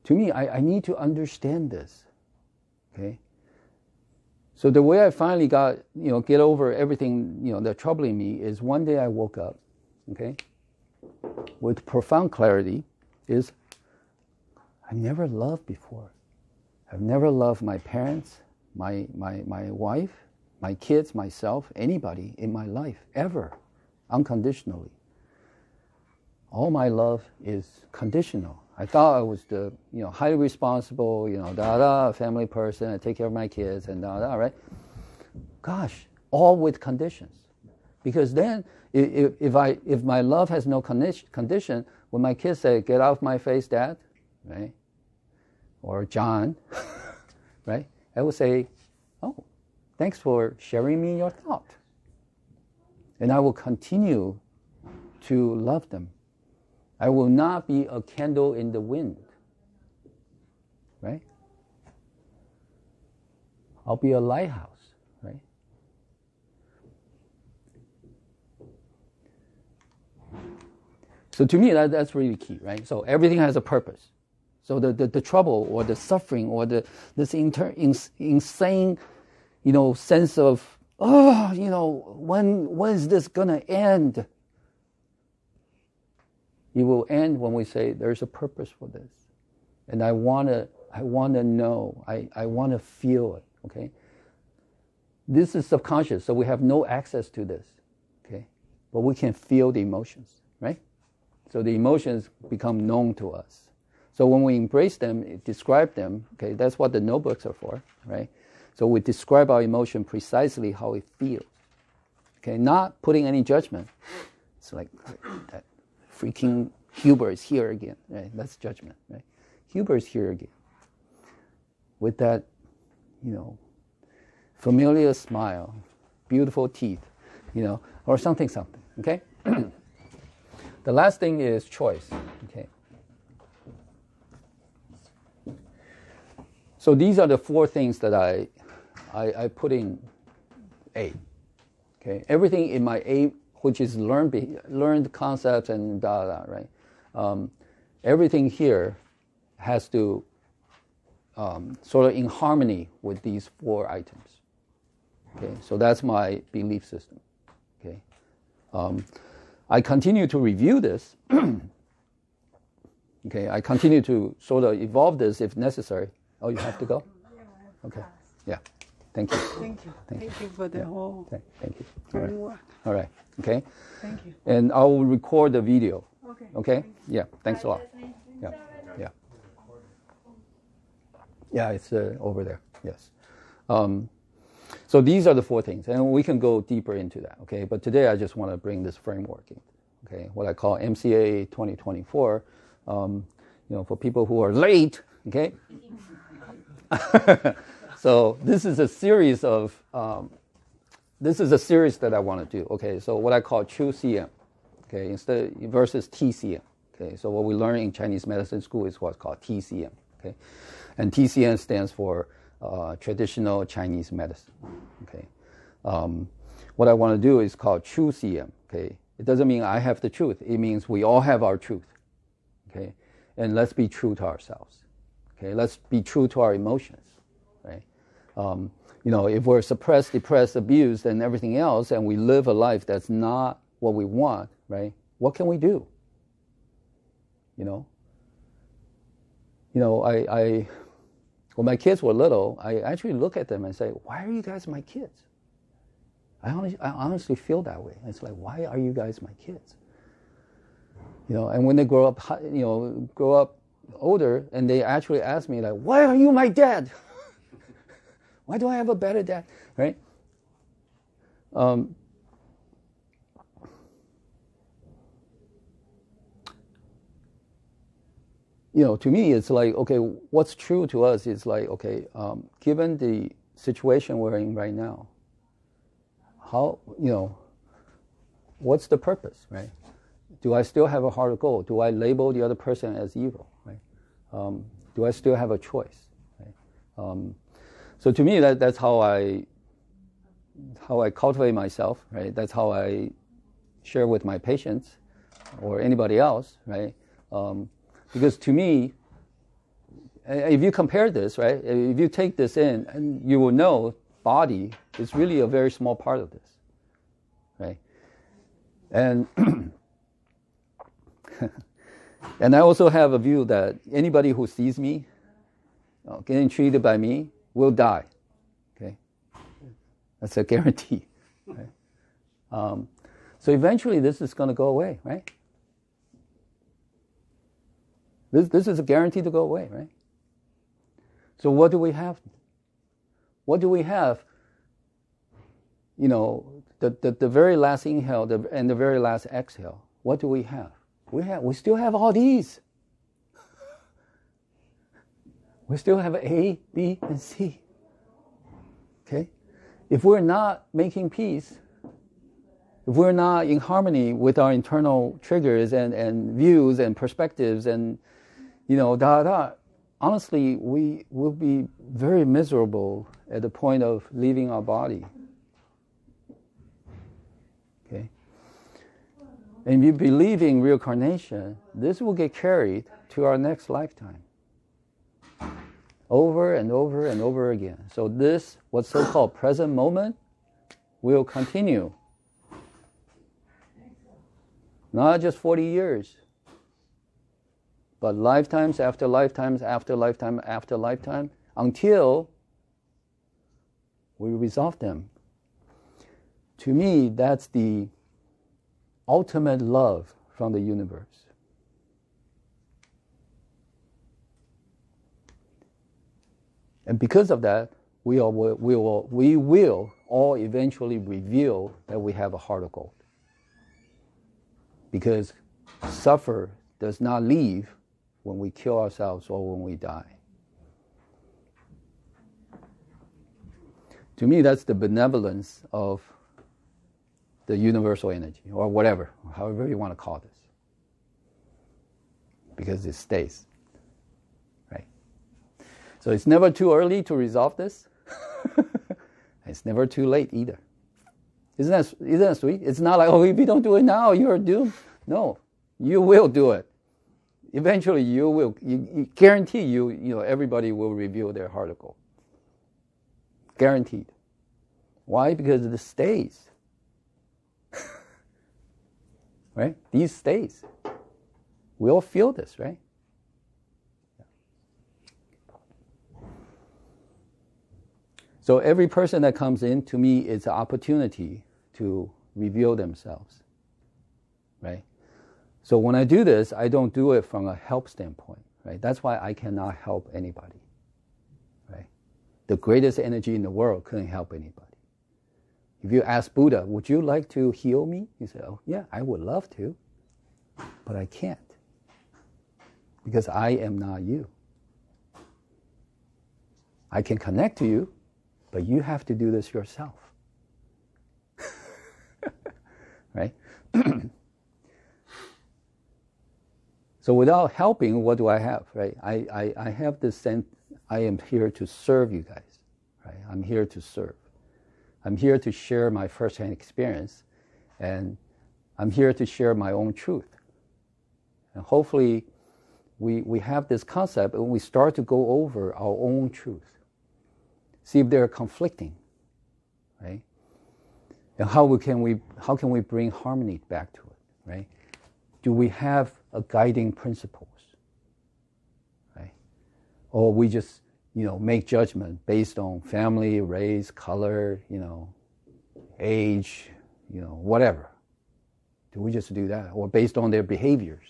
me, I need to understand this. Okay. So the way I finally got, get over everything, that's troubling me is one day I woke up, okay, with profound clarity is I've never loved before. I've never loved my parents, my wife, my kids, myself, anybody in my life, ever, unconditionally. All my love is conditional. I thought I was the, highly responsible, family person. I take care of my kids and right? Gosh, all with conditions. Because then, if my love has no condition, when my kids say, "Get off my face, Dad," right? Or John, right? I will say, "Oh, thanks for sharing me your thought." And I will continue to love them. I will not be a candle in the wind, right? I'll be a lighthouse, right? So to me, that's really key, right? So everything has a purpose. So the trouble or the suffering or this insane, sense of, when is this gonna end? It will end when we say there's a purpose for this, and I wanna know, I wanna feel it. Okay. This is subconscious, so we have no access to this. Okay, but we can feel the emotions, right? So the emotions become known to us. So when we embrace them, describe them, okay, that's what the notebooks are for, right? So we describe our emotion precisely how it feels. Okay, not putting any judgment. It's like that freaking Huber is here again, right? That's judgment, right? Huber is here again. With that, familiar smile, beautiful teeth, or something, okay? The last thing is choice, okay? So these are the 4 things that I put in A, okay? Everything in my A, which is learned concepts and right? Everything here has to sort of in harmony with these 4 items, okay? So that's my belief system, okay? I continue to review this. Okay, I continue to sort of evolve this if necessary. Oh, you have to go? Okay. Yeah. Thank you. Thank you. Thank you for the whole Thank you. framework. All right. Okay. Thank you. And I will record the video. Okay. Okay? Yeah. Thanks a lot. Yeah. Yeah. Yeah, it's over there. Yes. So these are the 4 things, and we can go deeper into that, okay? But today I just want to bring this framework in, okay? What I call MCA 2024, for people who are late, okay? So this is a series that I want to do, okay? So what I call TrueCM, okay, versus TCM, okay? So what we learn in Chinese medicine school is what's called TCM, okay? And TCM stands for traditional Chinese medicine. Okay, what I want to do is called TrueCM. Okay, it doesn't mean I have the truth. It means we all have our truth. Okay, and let's be true to ourselves. Okay, let's be true to our emotions. Right. If we're suppressed, depressed, abused, and everything else, and we live a life that's not what we want, right? What can we do? When my kids were little, I actually look at them and say, "Why are you guys my kids?" I honestly feel that way. It's like, why are you guys my kids? And when they grow up older, and they actually ask me, like, "Why are you my dad? Why do I have a better dad?" Right? To me, it's like, okay, what's true to us is like, okay, given the situation we're in right now, how, what's the purpose, right? Do I still have a heart of gold? Do I label the other person as evil, right? Do I still have a choice, right? So to me, that's how I cultivate myself, right? That's how I share with my patients or anybody else, right? Because to me, if you compare this, right, if you take this in, and you will know body is really a very small part of this, right? And And I also have a view that anybody who sees me, getting treated by me, will die. Okay, that's a guarantee. Right? So eventually, this is going to go away, right? This is a guarantee to go away, right? So what do we have? What do we have? You know, the very last inhale and the very last exhale. What do we have? We still have all these. We still have A, B, and C. Okay? If we're not making peace, if we're not in harmony with our internal triggers and views and perspectives and, honestly, we will be very miserable at the point of leaving our body. Okay? And if you believe in reincarnation, this will get carried to our next lifetime. Over and over and over again. So this, what's so-called present moment, will continue. Not just 40 years, but lifetimes after lifetimes after lifetime after lifetime, until we resolve them. To me, that's the ultimate love from the universe. And because of that, we will all eventually reveal that we have a heart of gold. Because suffer does not leave when we kill ourselves or when we die. To me, that's the benevolence of the universal energy, or whatever, however you want to call this. Because it stays. Right? So it's never too early to resolve this. It's never too late either. Isn't that sweet? It's not like, if you don't do it now, you're doomed. No, you will do it. Eventually, you will. You guarantee everybody will reveal their heart of gold. Guaranteed. Why? Because it stays. Right? These stays. We all feel this, right? So every person that comes in, to me, is an opportunity to reveal themselves. Right? So when I do this, I don't do it from a help standpoint. Right? That's why I cannot help anybody. Right? The greatest energy in the world couldn't help anybody. If you ask Buddha, would you like to heal me? He said, oh, yeah, I would love to, but I can't. Because I am not you. I can connect to you, but you have to do this yourself. Right? So without helping, what do I have? Right? I have this sense, I am here to serve you guys. Right? I'm here to serve. I'm here to share my first-hand experience, and I'm here to share my own truth. And hopefully, we have this concept, and we start to go over our own truth. See if they're conflicting, right? And how can we bring harmony back to it, right? Do we have a guiding principles, right? Or we just make judgment based on family, race, color, age, whatever. Do we just do that? Or based on their behaviors?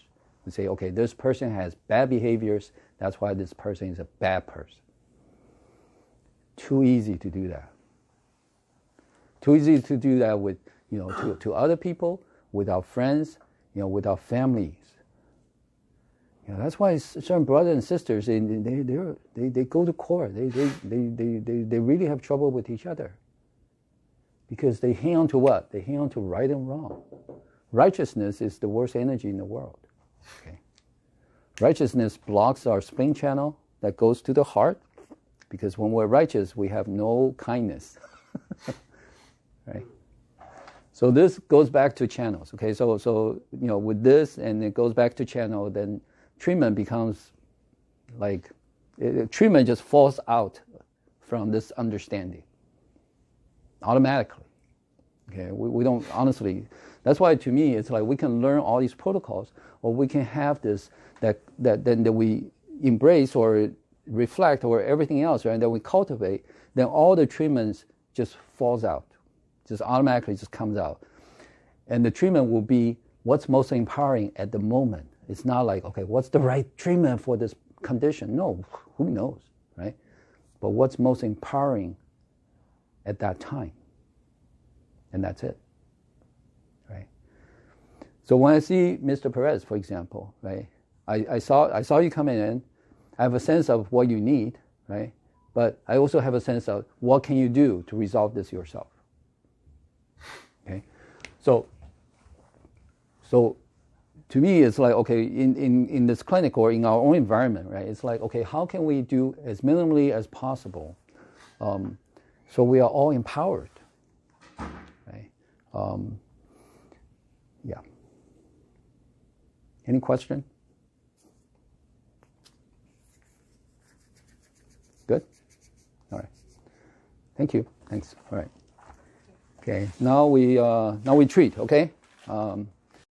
We say, okay, this person has bad behaviors, that's why this person is a bad person. Too easy to do that. Too easy to do that with, to other people, with our friends, with our families. That's why certain brothers and sisters, they go to court. They really have trouble with each other. Because they hang on to what? They hang on to right and wrong. Righteousness is the worst energy in the world. Okay. Righteousness blocks our spleen channel that goes to the heart, because when we're righteous, we have no kindness. Right? So this goes back to channels. Okay, so with this, and it goes back to channel, then treatment becomes like, treatment just falls out from this understanding automatically. Okay, we don't, honestly, That's why to me, it's like we can learn all these protocols, or we can have this, that we embrace or reflect or everything else, right? And that we cultivate, then all the treatments just falls out, just automatically just comes out. And the treatment will be what's most empowering at the moment. It's not like, okay, what's the right treatment for this condition? No, who knows, right? But what's most empowering at that time. And that's it, right? So when I see Mr. Perez, for example, right, I saw you coming in. I have a sense of what you need, right? But I also have a sense of what can you do to resolve this yourself. Okay, so to me, it's like, okay, in this clinic or in our own environment, right? It's like, okay, how can we do as minimally as possible, so we are all empowered, right? Yeah. Any question? Good? All right. Thank you. Thanks. All right. Okay. Now we treat, okay?